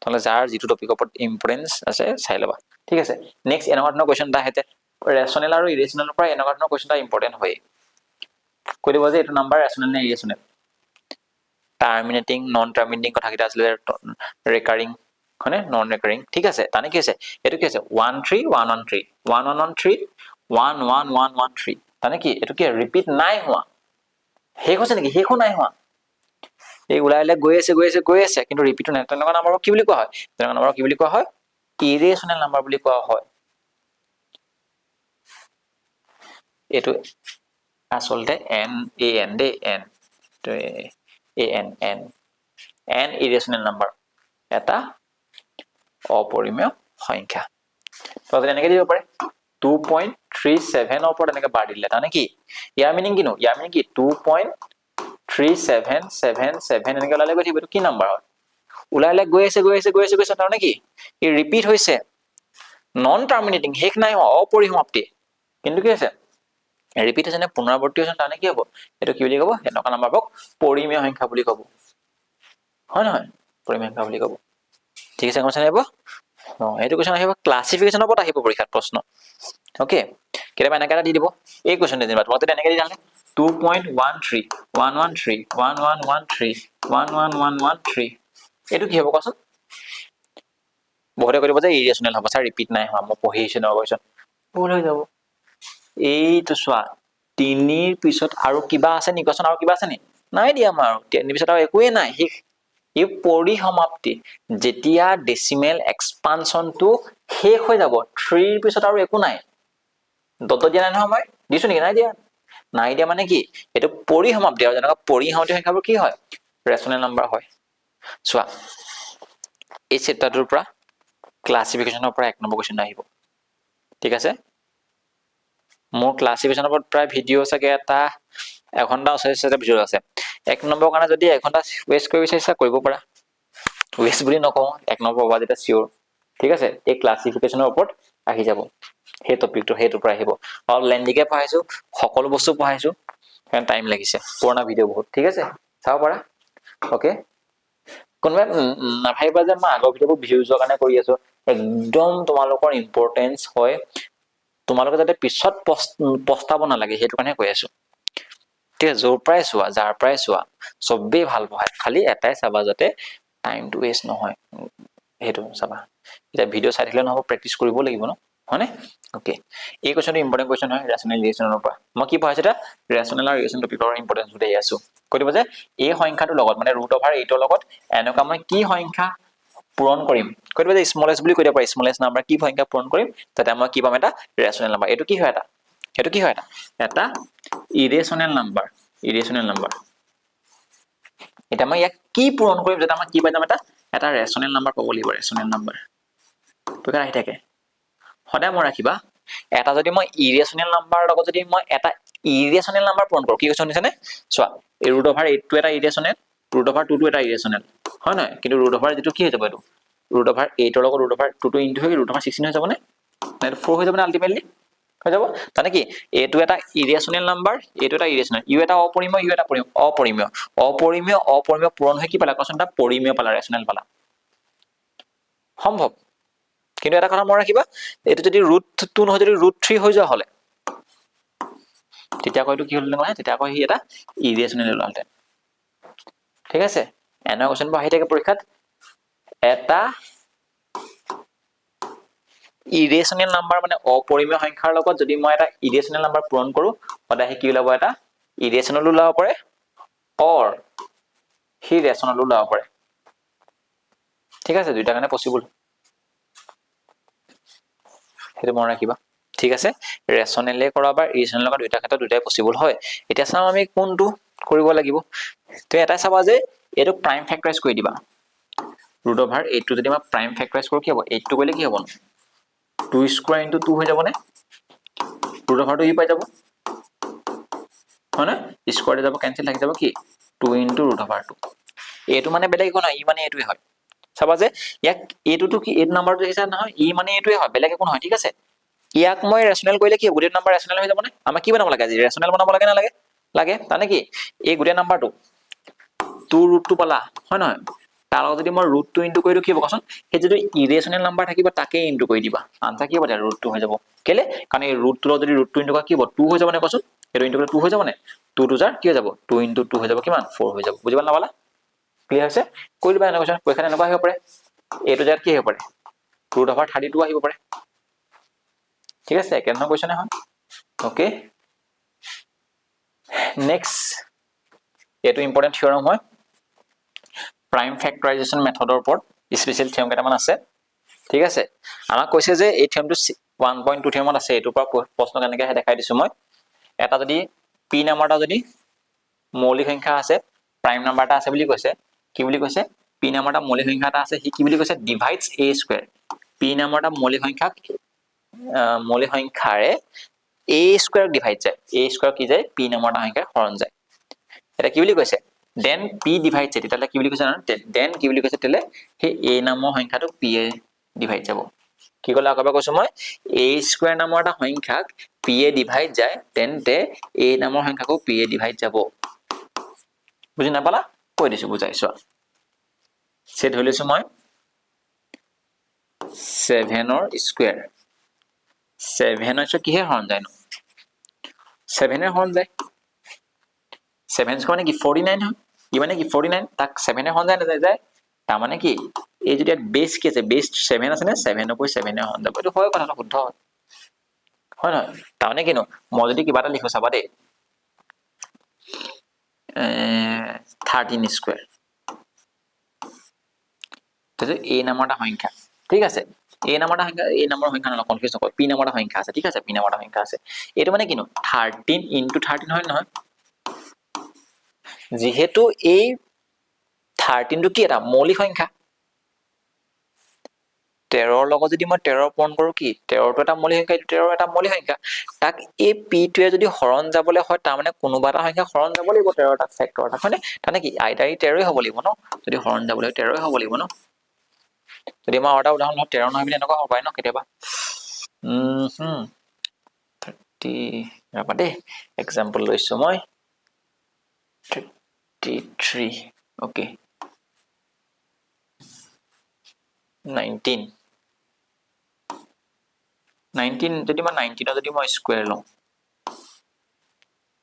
নহ'লে যাৰ যিটো টপিকৰ ওপৰত ইম্পৰ্টেঞ্চ আছে চাই ল'বা। ঠিক আছে, নেক্সট এনেকুৱা ধৰণৰ কুৱেশ্যন এটা আহে, ৰেচনেল আৰু ইৰেচনেলৰ পৰা এনেকুৱা ধৰণৰ কুৱেশ্যন এটা ইম্পৰ্টেণ্ট হয়। কৈ দিব যে এইটো নাম্বাৰ ৰেচনেল নে ইৰেচনেল, টাৰ্মিনেটিং নন টাৰ্মিনেটিং কথাকেইটা আছিলে, ৰেকাৰিং হয়নে, নন ৰেকাৰিং। ঠিক আছে, তাৰমানে কি হৈছে, এইটো কি আছে 1 3 1 1 3 1 1 1 3 1 1 1 1 3, তাৰমানে কি এইটো কি ৰিপিট নাই হোৱা, শেষ হৈছে নেকি, শেষো নাই হোৱা, এই ওলাই ওলাই গৈ আছে গৈ আছে গৈ আছে, কিন্তু ৰিপিটো নাই। তেনেকুৱা নাম্বাৰক কি বুলি কোৱা হয়, তেনেকুৱা নাম্বাৰক কি বুলি কোৱা হয়, ইৰেচনেল নাম্বাৰ বুলি কোৱা হয়। এইটো আচলতে এন এ এন দেই, N A N N N irrational number, এটা অপৰিমেয় সংখ্যা। তো এনেকে দিব পাৰে 2.37 ওপৰত এনেকে বাৰ দিলে, তাৰমানে কি ইয়াৰ মিনিং কিনো, ইয়াৰ মিনিং কি 2.3777 এনেকে ওলালে গৈ থাকিব, এইটো কি নাম্বাৰ হয়, ওলাই ওলাই গৈ আছে গৈ আছে গৈ আছে গৈ আছে, তাৰমানে কি ই ৰিপিট হৈছে, নন টাৰ্মিনেটিং শেষ নাই হোৱা, অপৰিসমাপ্তি, কিন্তু কি হৈছে ৰিপিট হৈছে নে পুনৰাবৰ্তি হৈছে, তাৰমানে কি হ'ব, এইটো কি বুলি ক'ব, এনেকুৱা নাম্বাৰবোৰক পৰিমেয় সংখ্যা বুলি ক'ব, হয় নহয়, পৰিমেয় সংখ্যা বুলি ক'ব। ঠিক আছে, কোৱেশ্যন আহিব, এইটো কুৱেশ্যন আহিব ক্লাছিফিকেশ্যনৰ ওপৰত আহিব পৰীক্ষাত প্ৰশ্ন। অ'কে, কেতিয়াবা এনেকে এটা দি দিব, এই কুৱেশ্যন যেনিবা তোমাক যদি এনেকে দি দিলে 2.13 113 1113 1113, এইটো কি হ'ব কোৱাচোন, বহুতে কৈ দিব যে ইৰেচনেল হ'ব, ছাৰ ৰিপিট নাই হোৱা, মই পঢ়ি আহিছোঁ নহয় কুৱেশ্যন, ভুল হৈ যাব। এইটো চোৱা, 3ৰ পিছত আৰু কিবা আছে নি কোৱাচোন, আৰু কিবা আছে নি, নাই দিয়া আমাৰ আৰু 3ৰ পিছত আৰু একোৱেই নাই, শেষ, এই পৰিসমাপ্তি, যেতিয়া ডেচিমেল এক্সপানচনটো শেষ হৈ যাব, 3ৰ পিছত আৰু একো নাই, দত দিয়া নাই নহয়, মই দিছো নেকি, নাই দিয়া, নাই দিয়া মানে কি এইটো পৰিসমাপ্তি, আৰু যেনেকুৱা পৰিসমাপ্তি সংখ্যাবোৰ কি হয়, ৰেচনেল নাম্বাৰ হয়। চোৱা, এই চেপ্টাৰটোৰ পৰা ক্লাছিফিকেশ্যনৰ পৰা 1 নম্বৰ কুৱেশ্যন আহিব। ঠিক আছে, মোৰ ক্লাছিফিকেশ্যনৰ ওপৰত প্ৰায় ভিডিঅ' চাগে এটা 1 ঘণ্টা 48 ভিডিঅ' আছে। 1 নম্বৰৰ কাৰণে যদি 1 ঘণ্টা ৱেষ্ট কৰিব বিচাৰিছা কৰিব পাৰা, ৱেষ্ট বুলি নকওঁ, 1 নম্বৰ পাবা যেতিয়া চিয়ৰ। ঠিক আছে, এই ক্লাছিফিকেশ্যনৰ ওপৰত আহি যাব, সেই টপিকটো সেইটোৰ পৰা আহিব, অলপ লেণ্ডিকে পঢ়াইছো, সকলো বস্তু পঢ়াইছো, সেইকাৰণে টাইম লাগিছে, পুৰণা ভিডিঅ' বহুত। ঠিক আছে, চাব পাৰা। অ'কে, কোনোবাই নাভাবিবা যে মই আগৰ ভিডিঅ'বোৰ ভিউজৰ কাৰণে কৰি আছো, একদম তোমালোকৰ ইম্পৰ্টেঞ্চ হয়, তোমালোকে যাতে পিছত পস্তাব নালাগে, সেইটো কাৰণে কৈ আছো। ঠিক আছে, য'ৰ পৰাই চোৱা, যাৰ পৰাই চোৱা, চবেই ভাল পঢ়ায়, খালি এটাই চাবা যাতে টাইমটো ৱেষ্ট নহয়, সেইটো চাবা। এতিয়া ভিডিঅ' চাই থাকিলে নহ'ব, প্ৰেক্টিচ কৰিব লাগিব ন, হয়নে? অ'কে, এই কুৱেশ্যনটো ইম্পৰ্টেণ্ট কুৱেশ্যন হয়, ৰেচনেল ইৰেচনেলৰ পৰা। মই কি পঢ়াইছো এতিয়া, ৰেচনেল আৰু ইৰেচনেল টপিকৰ ইম্পৰ্টেঞ্চ দেই আছো। কৈ দিব যে এই সংখ্যাটোৰ লগত মানে √8ৰ লগত এনেকুৱা মই কি সংখ্যা পূৰণ কৰিম, কৈ দিব যে স্মলেষ্ট বুলি কৈ দিব পাৰি, স্মলেষ্ট নাম্বাৰ কি সংখ্যা পূৰণ কৰিম, তাতে মই কি পাম, এটা ৰেচনেল নাম্বাৰ। এইটো কি হয়, সেইটো কি হয়, এটা ইৰেচনেল নাম্বাৰ, ইৰেচনেল নাম্বাৰ। এতিয়া মই ইয়াক কি পূৰণ কৰিম, যাতে মই কি পাই যাম, এটা ৰেচনেল নাম্বাৰ পাব লাগিব, ৰেচনেল নাম্বাৰ। পৰীক্ষাত আহি থাকে, সদায় মনত ৰাখিবা, এটা যদি মই ইৰেচনেল নাম্বাৰৰ লগত যদি মই এটা ইৰেচনেল নাম্বাৰ পূৰণ কৰো, কি কৈছো শুনিছানে? চোৱা, এই √8টো এটা ইৰেচনেল, √2টো এটা ইৰেচনেল, হয় নহয়? কিন্তু √8 যিটো কি হৈ যাব, এইটো √8ৰ লগত √2টো ইনটু হৈ √16 হৈ যাবনে? 4 হৈ যাবনে আল্টিমেটলি? হৈ যাব, তাৰমানে কি এইটো এটা ইৰেচনেল নাম্বাৰ, এইটো এটা ইৰেচনেল, ইউ এটা অপৰিমেয়, ইউ এটা অপৰিমেয়, অপৰিমেয় অপৰিমেয় পূৰণ হৈ কি পালা কোৱাচোন, এটা পৰিমেয় পালা, ৰেচনেল পালা, সম্ভৱ। কিন্তু এটা কথা মনত ৰাখিবা, এইটো যদি √2 নহয়, যদি √3 হৈ যোৱা হলে, তেতিয়া আকৌ এইটো কি হ'ল নহয়, তেতিয়া আকৌ সি এটা ইৰেচনেল ওলালহেঁতেন। ঠিক আছে, এনেকুৱা কুৱেশ্যনবোৰ আহি থাকে পৰীক্ষাত। এটা ইৰেচনেল নাম্বাৰ মানে অপৰিমেয় সংখ্যাৰ লগত যদি মই এটা ইৰেচনেল নাম্বাৰ পূৰণ কৰো, সদায় সি কি ওলাব, এটা ইৰেচনেল ওলাব পাৰে, অৰ সি ৰেচনেল ওলাব পাৰে। ঠিক আছে, দুইটাৰ কাৰণে পচিবল, সেইটো মনত ৰাখিবা। ঠিক আছে, ৰেচনেলে কৰা বা ইৰেচনেল কৰা দুইটা ক্ষেত্ৰত দুইটাই পচিবল হয় এতিয়া চাওঁ আমি কোনটো কৰিব লাগিব তো এটাই চাবা যে এইটো প্ৰাইম ফেক্টৰাইজ কৰি দিবা ৰুট অভাৰ 8 টো যদি মই প্ৰাইম ফেক্টৰাইজ কৰো কি হ'ব 8 টো কৰিলে কি হ'ব 2 স্কয়াৰ ইনটু 2 হৈ যাব নে ৰুট অভাৰটো ই পাই যাব হয় না স্কয়াৰতে যাব কেনসেল থাকি যাব কি 2 ইনটু ৰুট অভাৰ 2 এইটো মানে বেলেগ একো নহয় ই মানে এইটোৱে হয় চাবা যে ইয়াক এইটোটো কি এই নাম্বাৰটো হিচাপ নহয় ই মানে এইটোৱে হয় বেলেগ একো নহয় ঠিক আছে ইয়াক মই ৰেচনেল কৰিলে কি গোটেই নাম্বাৰ ৰেচনেল হৈ যাব নে আমাক কি বনাব লাগে আজি ৰেচনেল বনাব লাগে না লাগে মানে কি এই গোটেই নাম্বাৰটো 2 ৰুট 2 পালা হয় নহয় তাৰ লগত যদি মই ৰুট 2 ইনটু কৰি দিও কি হ'ব কচোন সেই যদি ইৰেচনেল নাম্বাৰ থাকিব তাকে ইনটু কৰি দিবা আনসাৰ কি হ'ব তেতিয়া ৰুট 2 হৈ যাব কেলে কাৰণ এই ৰুট 2 যদি ৰুট 2 ইনটু কৰা কি হ'ব 2 হৈ যাব নে কচোন এটো ইনটু কৰিলে 2 হৈ যাব নে 2 2 জাৰ কি হৈ যাব 2 ইনটু 2 হৈ যাব কিমান 4 হৈ যাব বুজিবা না পালা ক্লিয়াৰ আছে কৈ দিবা এনে কোৱেশ্চন পৰীক্ষাত এনেকুৱা আহিব পাৰে এইটো জাত কি হ'ব পাৰে ৰুট অভাৰ 32 আহিব পাৰে ঠিক আছে এক নম্বৰ কোৱেশ্চন হয় ওকে নেক্সট এইটো ইম্পৰ্টেন্ট থিওৰাম হয় প্ৰাইম ফেক্টৰাইজেশ্যন মেথডৰ ওপৰত স্পেশাল থিওৰাম কেইটামান আছে ঠিক আছে আমাক কৈছে যে এই থিওৰামটো 1.2 থিওৰামত আছে এটোৰ পৰা প্ৰশ্ন কেনেকৈ আহে দেখাই দিছো মই এটা যদি p নাম্বাৰ এটা যদি মৌলিক সংখ্যা আছে প্ৰাইম নাম্বাৰ এটা আছে বুলি কৈছে কি বুলি কৈছে p নাম্বাৰ এটা মৌলিক সংখ্যা এটা আছে হি কি বুলি কৈছে divides a square p number এটা মৌলিক সংখ্যাৰে a স্কয়াৰ ডিভাইড যায় a স্কয়াৰ কি যায় p নাম্বাৰ এটা সংখ্যাৰ হৰণ যায় এটা কি বুলি কৈছে দেন p ডিভাইড যায় তেতিয়ালে কি বুলি কৈছে না দেন কি বুলি কৈছে তেলে সেই a নামৰ সংখ্যাটো p এ ডিভাইড যাব কি কলা আকবা কৈছো মই a স্কয়াৰ নামৰ এটা সংখ্যাক p এ ডিভাইড যায় তেন্তে a নামৰ সংখ্যাকো p এ ডিভাইড যাব বুজি নাপালা কৈ দিছো বুজাইছো সে ধৰিছো মই 7 ৰ স্কয়াৰ 7 ৰ কিহে হৰণ যায় নো 7 এ হৰণ যায় 7 স্কয়াৰ মানে কি 49 হয় ই মানে কি 49 তাক 7 এ হৰণ যায় না যায় তাৰ মানে কি এই যদি বেস কি আছে বেস 7 আছে না 7 কৈ 7 এ হৰণ যাব এটো হয় কথাটো শুদ্ধ হয় নহয় তাৰ মানে কিনো মই যদি কিবা এটা লিখো চাবা দেই 13 স্কয়াৰ তাতে a নামৰ এটা সংখ্যা ঠিক আছে a নামৰ এটা সংখ্যা a নামৰ সংখ্যা না কনফিউজ নকৰ p নামৰ এটা সংখ্যা আছে ঠিক আছে p নামৰ এটা সংখ্যা আছে এটো মানে কিনো 13 ইনটু 13 হয় নহয় যেহেতু এই 13 টো কি এটা মৌলিক সংখ্যা 13 ৰ লগত যদি মই 13 পূৰণ কৰো কি 13 টো এটা মৌলিক সংখ্যা 13 এটা মৌলিক সংখ্যা তাক এই p টোৱে যদি হৰণ যাবলৈ হয় তাৰ মানে কোনোবা এটা সংখ্যা হৰণ যাব লাগিব 13 টা ফেক্টৰ এটা হয়নে তানে কি আইদাৰ 13 হ'ব লাগিব ন যদি হৰণ যাবলৈ 13 হ'ব লাগিব ন যদি মই এটা উদাহৰণ লওঁ 13 নহয় বুলি এনেকুৱা হ'ব পাৰে ন কেতিয়াবা 30 ৰবা দেই এক্সাম্পল লৈছো মই 33 ওকে 19 যদি মই 19 যদি মই স্কয়াৰ লওঁ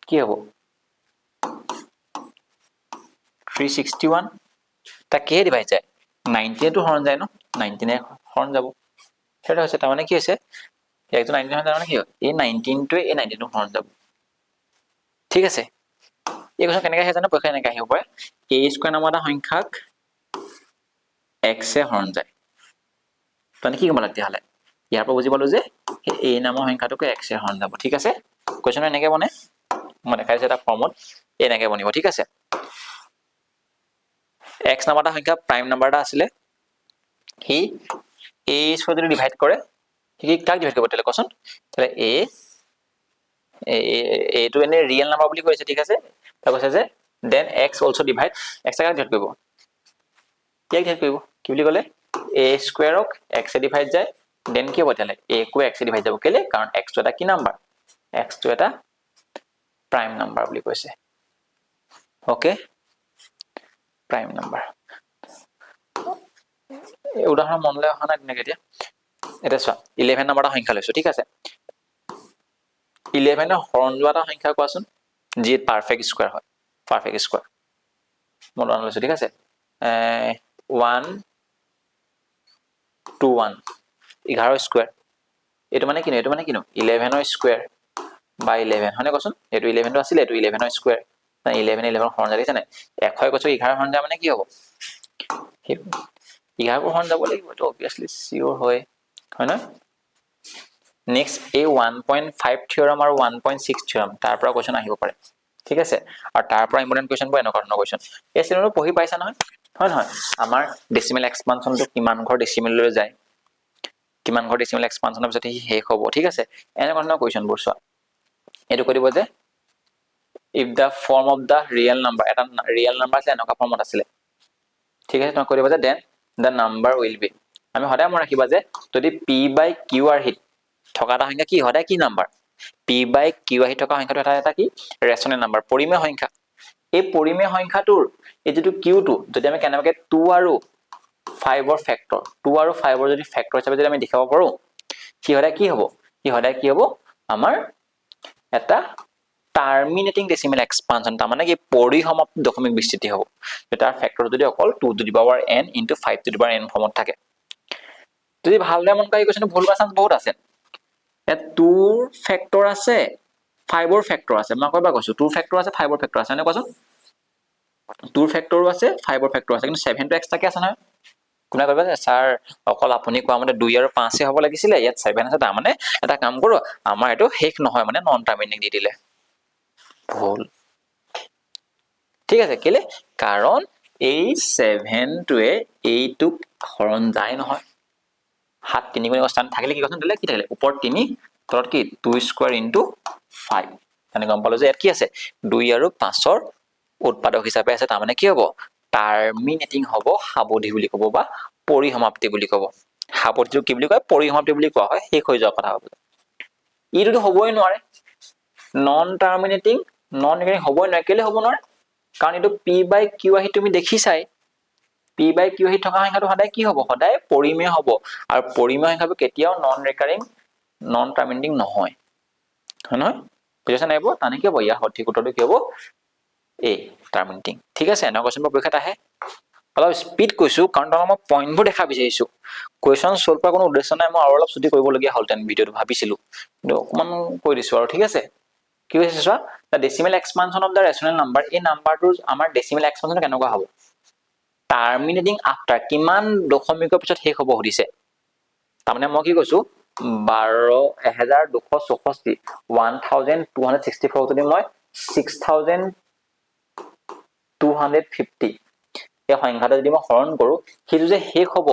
কি হ'ব 361 তা কে ডিভাইড যায় 19 টো হৰণ যায় ন 19 এ হৰণ যাব সেটা হৈছে তাৰ মানে কি হৈছে একটো 19 হৰণ মানে কি এই 19 টোৱে এই 19 টো হৰণ যাব ঠিক আছে এই কথা কেনেকৈ আহে জানো পৰীক্ষা এনেকৈ আহিব পাৰে a স্কয়াৰ নামৰ এটা সংখ্যাক x এ হৰণ যায় মানে কি ক'ব লাগে হলে ইয়াৰ পৰা বুজি পালো যে a নামৰ সংখ্যাটোক x এ হৰণ যাব ঠিক আছে কোৱেশ্চন এনেকৈ বনে মই দেখাইছো এটা ফৰ্মত এনেকৈ বনিব ঠিক আছে x নামৰ এটা সংখ্যা প্ৰাইম নাম্বাৰ এটা আছিল হি a স্কয়াৰ যদি ডিভাইড কৰে কি কাক ডিভাইড কৰিব তেলে কোৱেশ্চন তেলে a টো এনে ৰিয়েল নাম্বাৰ বুলি কৈছে ঠিক আছে তা কৈছে যে then x also divide x কাক ডিভাইড কৰিব কি ডিভাইড কৰিব কি বুলি ক'লে a স্কয়াৰক x এ ডিভাইড যায় দেন কি হ'ব তেলে a কো x এ ডিভাইড যাব কেলে কাৰণ x টো এটা কি নাম্বাৰ x টো এটা প্ৰাইম নাম্বাৰ বুলি কৈছে ওকে প্ৰাইম নাম্বাৰ উদাহৰণ মনলৈ অহা নাই তেনেকৈ এটা চোৱা 11 নাম্বাৰটা সংখ্যা লৈছো ঠিক আছে 11 ৰ হৰণ যোৱা এটা সংখ্যা কোৱাচোন যি পাৰফেক্ট স্কয়াৰ হয় পাৰফেক্ট স্কয়াৰ মই উদাহৰণ লৈছো ঠিক আছে 1 2 1 11 স্কয়াৰ এটো মানে কিনো 11 ৰ স্কয়াৰ বাই 11 হয়নে কোৱাচোন এটো 11 টো আছিল এটো 11 ৰ স্কয়াৰ না 11 11 হৰণ যায় নাই 1 হয় কৈছো 11 হৰণ যায় মানে কি হ'ব 11 হৰণ যাব লাগিব তো অবিয়াসলি সিওৰ হয় না নেক্সট এই 1.5 থিয়ৰম আৰু 1.6 থিয়ৰম তাৰ পৰা কোৱেশ্চন আহিব পাৰে ঠিক আছে আৰু তাৰ পৰা ইম্পৰ্টেন্ট কোৱেশ্চনবোৰ এনেকুৱা ধৰণৰ কোৱেশ্চন এই চিনেমাটো পঢ়ি পাইছা নহয় হয় নহয় আমাৰ ডেচিমেল এক্সপানশনটো কিমান ঘৰ ডেচিমেললৈ যায় কিমান ঘৰ ডেচিমেল এক্সপানশনৰ পিছত শেষ হ'ব ঠিক আছে এনেকুৱা ধৰণৰ কোৱেশ্চনবোৰ চোৱা এইটো কৈ দিব যে if the form of the real number এটা ৰিয়েল নাম্বাৰ আছে এনেকুৱা ফৰ্মত আছিলে ঠিক আছে তোমাক কৈ দিব যে then the number will be আমি সদায় মনত ৰাখিবা যে যদি p by q are hit থকা এটা সংখ্যা কি সদায় কি নাম্বাৰ p by q আহি থকা সংখ্যাটো এটা কি ৰেচনেল নাম্বাৰ পৰিমেয় সংখ্যা এই পৰিমেয় সংখ্যাটোৰ এই যেটো q টো যদি আমি কেনেবাকে 2 আৰু 5 ৰ ফেক্টৰ 2 আৰু 5 ৰ যদি ফেক্টৰ হিচাপে যদি আমি দেখাব পাৰো কি সদায় কি হ'ব আমাৰ এটা টাৰ্মিনেটিং ডেচিমেল এক্সপানশন তাৰ মানে কি পৰিসমাপ্তি দশমিক বিস্তৃতি হ'ব তাৰ ফেক্টৰ যদি অকল 2 to the power n into 5 to the power n ফৰ্মত থাকে যদি ভালদৰে মন কৰা কোৱেশ্চনটো ভুল হোৱাৰ চান্স বহুত আছে ইয়াত 2 ৰ ফেক্টৰ আছে 5 ৰ ফেক্টৰ আছে মই কয়বা কৈছো 2 ৰ ফেক্টৰ আছে 5 ৰ ফেক্টৰ আছে নে কোৱাচোন 2 ৰ ফেক্টৰো আছে 5 ৰ ফেক্টৰ আছে কিন্তু 7 টো এক্সট্ৰাকে আছে নহয় কোনে কয়বা যে স্যাৰ অকল আপুনি কোৱা মতে 2 আৰু 5 হ'ব লাগিছিলে ইয়াত 7 আছে তাৰ মানে এটা কাম কৰো আমাৰ এটো শেষ নহয় মানে নন টাৰ্মিনেটিং দি দিলে ভুল ঠিক আছে কেলে কাৰণ এই 7 টোৱে এইটোক হৰণ যায় নহয় 7 3 গুণিত স্থান থাকিলে কি কথা দিলে কি থাকিলে ওপৰত 3 তলত কি 2 স্কয়াৰ ইনটু 5 মানে গম পালো যে ইয়াত কি আছে 2 আৰু 5 ৰ উৎপাদক হিচাপে আছে তাৰ মানে কি হ'ব টাৰ্মিনেটিং হ'ব হাবধি বুলি ক'ব বা পৰিসমাপ্তি বুলি ক'ব হাবধিটো কি বুলি কয় পৰিসমাপ্তি বুলি কোৱা হয় শেষ হৈ যোৱা কথা হ'ব ইটো হ'বই নোৱাৰে নন টাৰ্মিনেটিং নন ৰিকাৰিং হ'বই নোৱাৰে কেলে হ'ব নোৱাৰে কাৰণ এইটো p by q আহি তুমি দেখিছাই p by q আহি থকা সংখ্যাটো সদায় কি হ'ব সদায় পৰিমেয় হ'ব আৰু পৰিমেয় সংখ্যাটো কেতিয়াও নন ৰিকাৰিং নন টাৰ্মিনেটিং নহয় হয় নহয় বুজিছা নাই বো তানে কি হ'ব ইয়াৰ সঠিক উত্তৰটো কি হ'ব এ টাৰ্মিনেটিং ঠিক আছে এনে কোৱেশ্চনবোৰ পৰীক্ষাত আহে অলপ স্পীড কৈছো কাৰণ মই পইণ্টবোৰ দেখা বিচাৰিছো কোৱেশ্চন সলভ কৰা কোনো উদ্দেশ্য নাই মই আৰু অলপ ছুটি কৰিবলগীয়া হ'লতেন ভিডিঅ'টো ভাবিছিলো কিন্তু অকমান কৈ দিছো আৰু ঠিক আছে কি হৈছে চোৱা the decimal expansion of the rational number এই নাম্বাৰটোৰ আমাৰ decimal expansion কেনেকুৱা হ'ব টাৰ্মিনেটিং আফটাৰ কিমান দশমিকৰ পিছত শেষ হ'ব সুধিছে তাৰমানে মই কি কৈছো 12264 1264 যদি মই 6250 এই সংখ্যাটো যদি মই হৰণ কৰো সেইটো যে শেষ হ'ব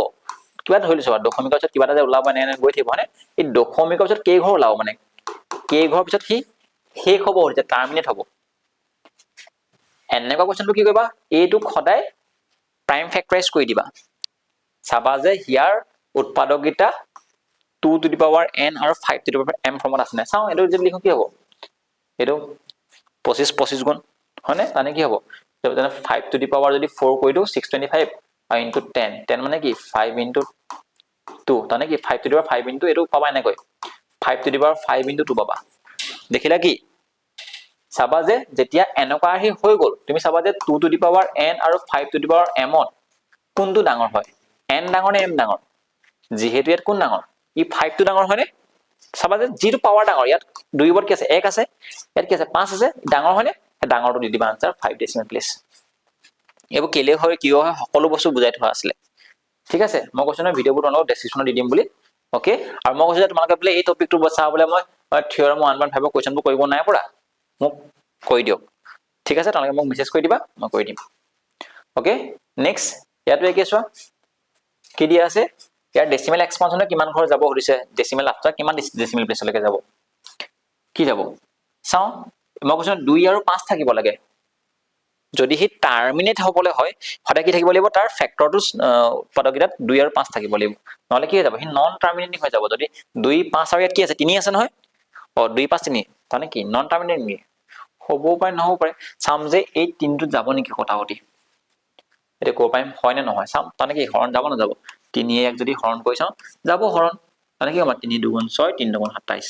কিবা ধৰি লৈছো দশমিকৰ পিছত কিবা এটা যে ওলাব এনে গৈ থাকিব মানে এই দশমিকৰ পিছত কেই ঘৰ ওলাব মানে কেই ঘৰ পিছত সি শেষ হ'ব যে টাৰ্মিনেট হ'ব এনেকুৱা কোৱেশ্চনটো কি কৰিবা এইটোক সদায় প্ৰাইম ফেক্টৰাইজ কৰি দিবা চাবা যে হিয়াৰ উৎপাদকগিতা 2 টু দি পাৱাৰ n আৰু 5 টু দি পাৱাৰ m ফৰ্মত আছে না চাও এটো যদি লিখো কি হ'ব এটো 25 গুণ হয়নে তানে কি হ'ব যেনে 5 টু দি পাৱাৰ যদি 4 কৰি দিও 625 আৰু ইনটু 10 10 মানে কি 5 ইনটু 2 তানে কি 5 টু দি পাৱাৰ 5 ইনটু এটো পাবা এনেকৈ 5 টু দি পাৱাৰ 5 ইনটু 2 পাবা দেখিলা কি চাবা যে যেতিয়া এনেকুৱা আহি হৈ গল তুমি চাবা যে 2 টু দি পাৱাৰ n আৰু 5 টু দি পাৱাৰ m ত কোনটো ডাঙৰ হয় n ডাঙৰ নে m ডাঙৰ যিহেতু ইয়াত কোন ডাঙৰ ই 5 টো ডাঙৰ হয়নে চাবা যে জিটো পাৱাৰ ডাঙৰ ইয়াত 2 ওপৰত কি আছে 1 আছে ইয়াত কি আছে 5 আছে ডাঙৰ হয়নে ডাঙৰটো দি দিবা আনসাৰ 5 ডেসিমেল প্লেস এবোৰ কেলে হয় কিয় হয় সকলো বস্তু বুজাই থোৱা আছিল ঠিক আছে মই কৈছো না ভিডিঅ'বোৰ তোমালোকক ডেসক্ৰিপচনত দি দিম বুলি ওকে আৰু মই কৈছো যে তোমালোকে বোলে এই টপিকটো বচাবলৈ মই থিওৰাম 1.5 ৰ কোৱেশ্চনবোৰ কৰিব নাই পৰা মোক কৈ দিও ঠিক আছে তোমালোকে মোক মেছেজ কৰি দিবা মই কৰি দিম ওকে নেক্সট ইয়াতো একে চোৱা কি দিয়া আছে ইয়াৰ ডেসিমেল এক্সপানশনে কিমান ঘৰ যাব সুধিছে ডেসিমেল আফটাৰ কিমান ডেসিমেল প্লেছলৈকে যাব কি যাব চাও মই কৈছো 2 আৰু 5 থাকিব লাগে যদি হি টাৰ্মিনেট হ'বলৈ হয় সদায় কি থাকিব লাগিব তাৰ ফেক্টৰটো উৎপাদকগিতাত 2 আৰু 5 থাকিব লাগিব নহলে কি হৈ যাব হি নন টাৰ্মিনেটিং হৈ যাব যদি 2 5 আৰু ইয়াত কি আছে 3 আছে নহয় 2 5 3 তানে কি নন টাৰ্মিনেটিং হ'ব পাৰে নহব পাৰে চাম যে এই 3টো যাব নেকি কটাকটি এটা ক পাইম হয় নে নহয় চাম তানে কি হৰণ যাব না যাব 3 এক যদি হৰণ কৰি চাও যাব হৰণ তানে কি আমাৰ 3 2 6 3 2 27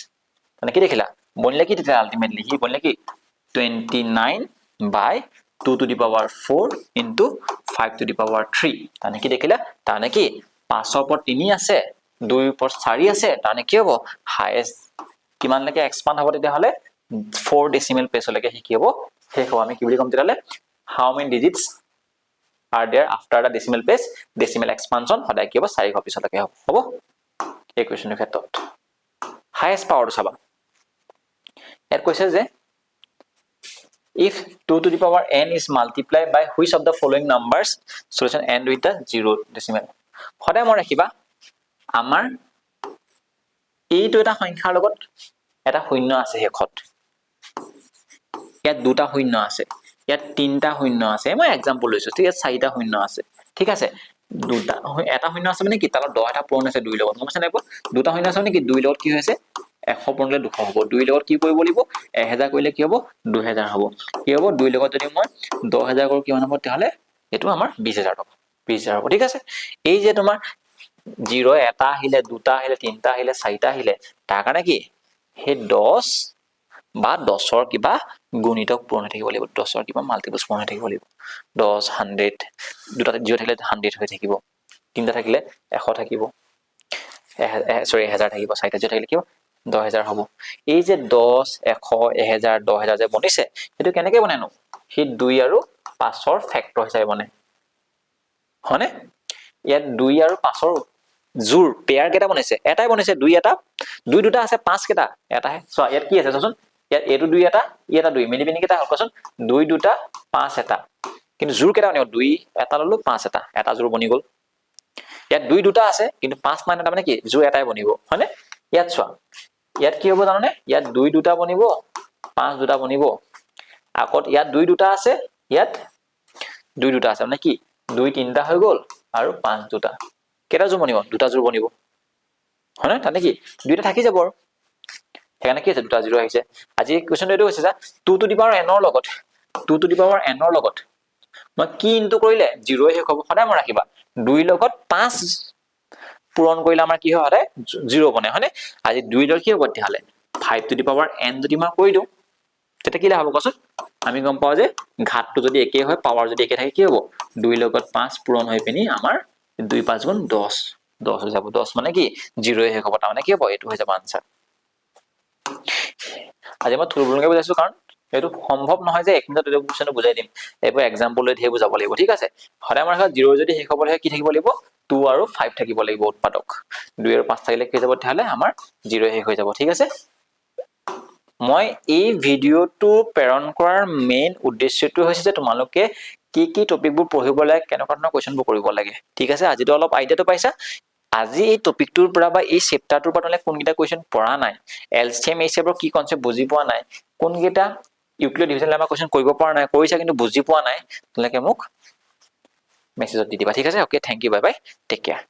তানে কি দেখিলা বনিলে কি তেতিয়া আলটিমেটলি হি বনিলে কি 29 by 2 to the power 4 into 5 to the power 3 তানে কি দেখিলা তানে কি 5 ওপৰত 3 আছে 2 ওপৰত 4 আছে তানে কি হ'ব হাইয়েস্ট কিমান লৈকে এক্সপান্ড হ'ব তেতিয়া হলে 4 ডেসিমেল প্লেছলৈকে হি কি হ'ব শেষ হ'ব আমি কি বুলি কম তেতিয়া how many digits are there after the decimal place decimal expansion সদায় কি হ'ব 4 ঘৰ পিছলৈকে হ'ব এই কোৱেশ্চনৰ ক্ষেত্ৰত হাইয়েষ্ট পাৱাৰটো চাবা ইয়াত কৈছে যে if 2 to the power n is multiplied by which of the following numbers solution end with the 0 decimal সদায় মন ৰাখিবা আমাৰ এইটো এটা সংখ্যাৰ লগত এটা শূন্য আছে শেষত ইয়াত দুটা শূন্য আছে ইয়াত তিনটা শূন্য আছে মই एग्जांपल লৈছো ঠিক আছে চাৰিটা শূন্য আছে ঠিক আছে দুটা এটা শূন্য আছে মানে কি তালত 10 এটা পূৰণ আছে 2 লগত গমছ নাই দুটা শূন্য আছে মানে কি 2 লগত কি হৈছে 100 পূৰণলে 200 হ'ব 2 লগত কি কৰিব লাগিব 1000 কৰিলে কি হ'ব 2000 হ'ব কি হ'ব 2 লগত যদি মই 10000 কৰো কিমান হ'ব তেহলে এটো আমাৰ 20000 টকা 20000 হ'ব ঠিক আছে এই যে তোমাৰ 0 এটা আহিলে দুটা আহিলে তিনটা আহিলে চাৰিটা আহিলে তাৰ কাৰণে কি হে 10 বা 10ৰ কিবা গুণিতক পূৰণ হৈ থাকিব লাগিব 10ৰ কিবা মাল্টিপলস পূৰণ হৈ থাকিব লাগিব 10 100 দুটা 0 থাকিলে 100 হৈ থাকিব তিনটা থাকিলে 100 থাকিব সৰি 1000 থাকিব চাৰিটা 0 থাকিলে কি 10000 হ'ব এই যে 10 100 1000 10000 যে বনিছে এটো কেনেকৈ বনানো হি 2 আৰু 5ৰ ফেক্টৰ হিচাপে বনে হনে ইয়াত 2 আৰু 5ৰ জোৰ পেয়াৰ কেটা বনাইছে এটাই বনাইছে 2 এটা 2 দুটা আছে 5 কেটা এটা হে সো ইয়াত কি আছে চোন ইয়াত এটো 2 এটা এটা 2 মিলি বিনি কেটা হকচোন 2 দুটা 5 এটা কিন্তু জোৰ কেটা বনাও 2 এটা ললো 5 এটা এটা জোৰ বনি গল ইয়াত 2 দুটা আছে কিন্তু 5 মান এটা মানে কি জোৰ এটাই বনিব হয়নে ইয়াত চোৱা ইয়াত কি হ'ব জাননে ইয়াত 2 দুটা বনিব 5 দুটা বনিব আকত ইয়াত 2 দুটা আছে ইয়াত 2 দুটা আছে মানে কি 2 তিনটা হৈ গল আৰু 5 দুটা কেটা জোৰ বনিব দুটা জোৰ বনিব হয়নে তানে কি দুইটা থাকি যাব আৰু হেকানে কি আছে দুটা 0 আহিছে আজি কোৱেশ্চন এটো হৈছে যা 2 to the power n ৰ লগত 2 to the power n ৰ লগত মই কি ইনটু কৰিলে 0 হে হ'ব সদায় মই ৰাখিবা 2 লগত 5 পূৰণ কৰিলে আমাৰ কি হয় 0 বনে হয়নে আজি 2 লৰ কি হ'ব তেহলে 5 to the power n যদি মই কৰি দিও তেতে কি হ'ব কচোন আমি গম পাও যে ঘাতটো যদি একে হয় পাৱাৰ যদি একে থাকে কি হ'ব 2 লগত 5 পূৰণ হৈ পিনি আমাৰ 2 5 গুণ 10 10 হৈ যাব 10 মানে কি 0 হে হ'ব তা মানে কি হ'ব এটো হৈ যাব আনসার আজি মই থুলমুলকে বুজাইছো কাৰণ এটো সম্ভৱ নহয় যে এক মিনিটত এটো কোৱেশ্চন বুজাই দিম এবোৰ एग्जांपल লৈ ধে বুজাব লাগিব ঠিক আছে হৰে আমাৰ 0 যদি শেষ হ'বলৈ কি থাকিব লাগিব 2 আৰু 5 থাকিব লাগিব উৎপাদক 2 আৰু 5 থাকিলে কি যাব তেহলে আমাৰ 0 শেষ হৈ যাব ঠিক আছে মই এই ভিডিওটো প্ৰেৰণ কৰাৰ মেইন উদ্দেশ্যটো হৈছে যে তোমালোকে কি টপিকবোৰ পঢ়িব লাগে কেনেকুৱা ধৰণৰ কোৱেশ্চনবোৰ কৰিব লাগে ঠিক আছে আজিটো অলপ আইডিয়াটো পাইছা আজি এই টপিকটোৰ পৰা বা এই চেপ্টাৰটোৰ পৰা তোলে কোনকিটা কোৱেশ্চন পঢ়া নাই এলচিএম এইচএবৰ কি কনসেপ্ট বুজি পোৱা নাই কোনকিটা ইউক্লিড ডিভিজন লেমা কোৱেশ্চন কৰিব পৰা নাই কৰিছা কিন্তু বুজি পোৱা নাই তোলকে মোক মেছেজত দি দিবা ঠিক আছে okay thank you bye bye take care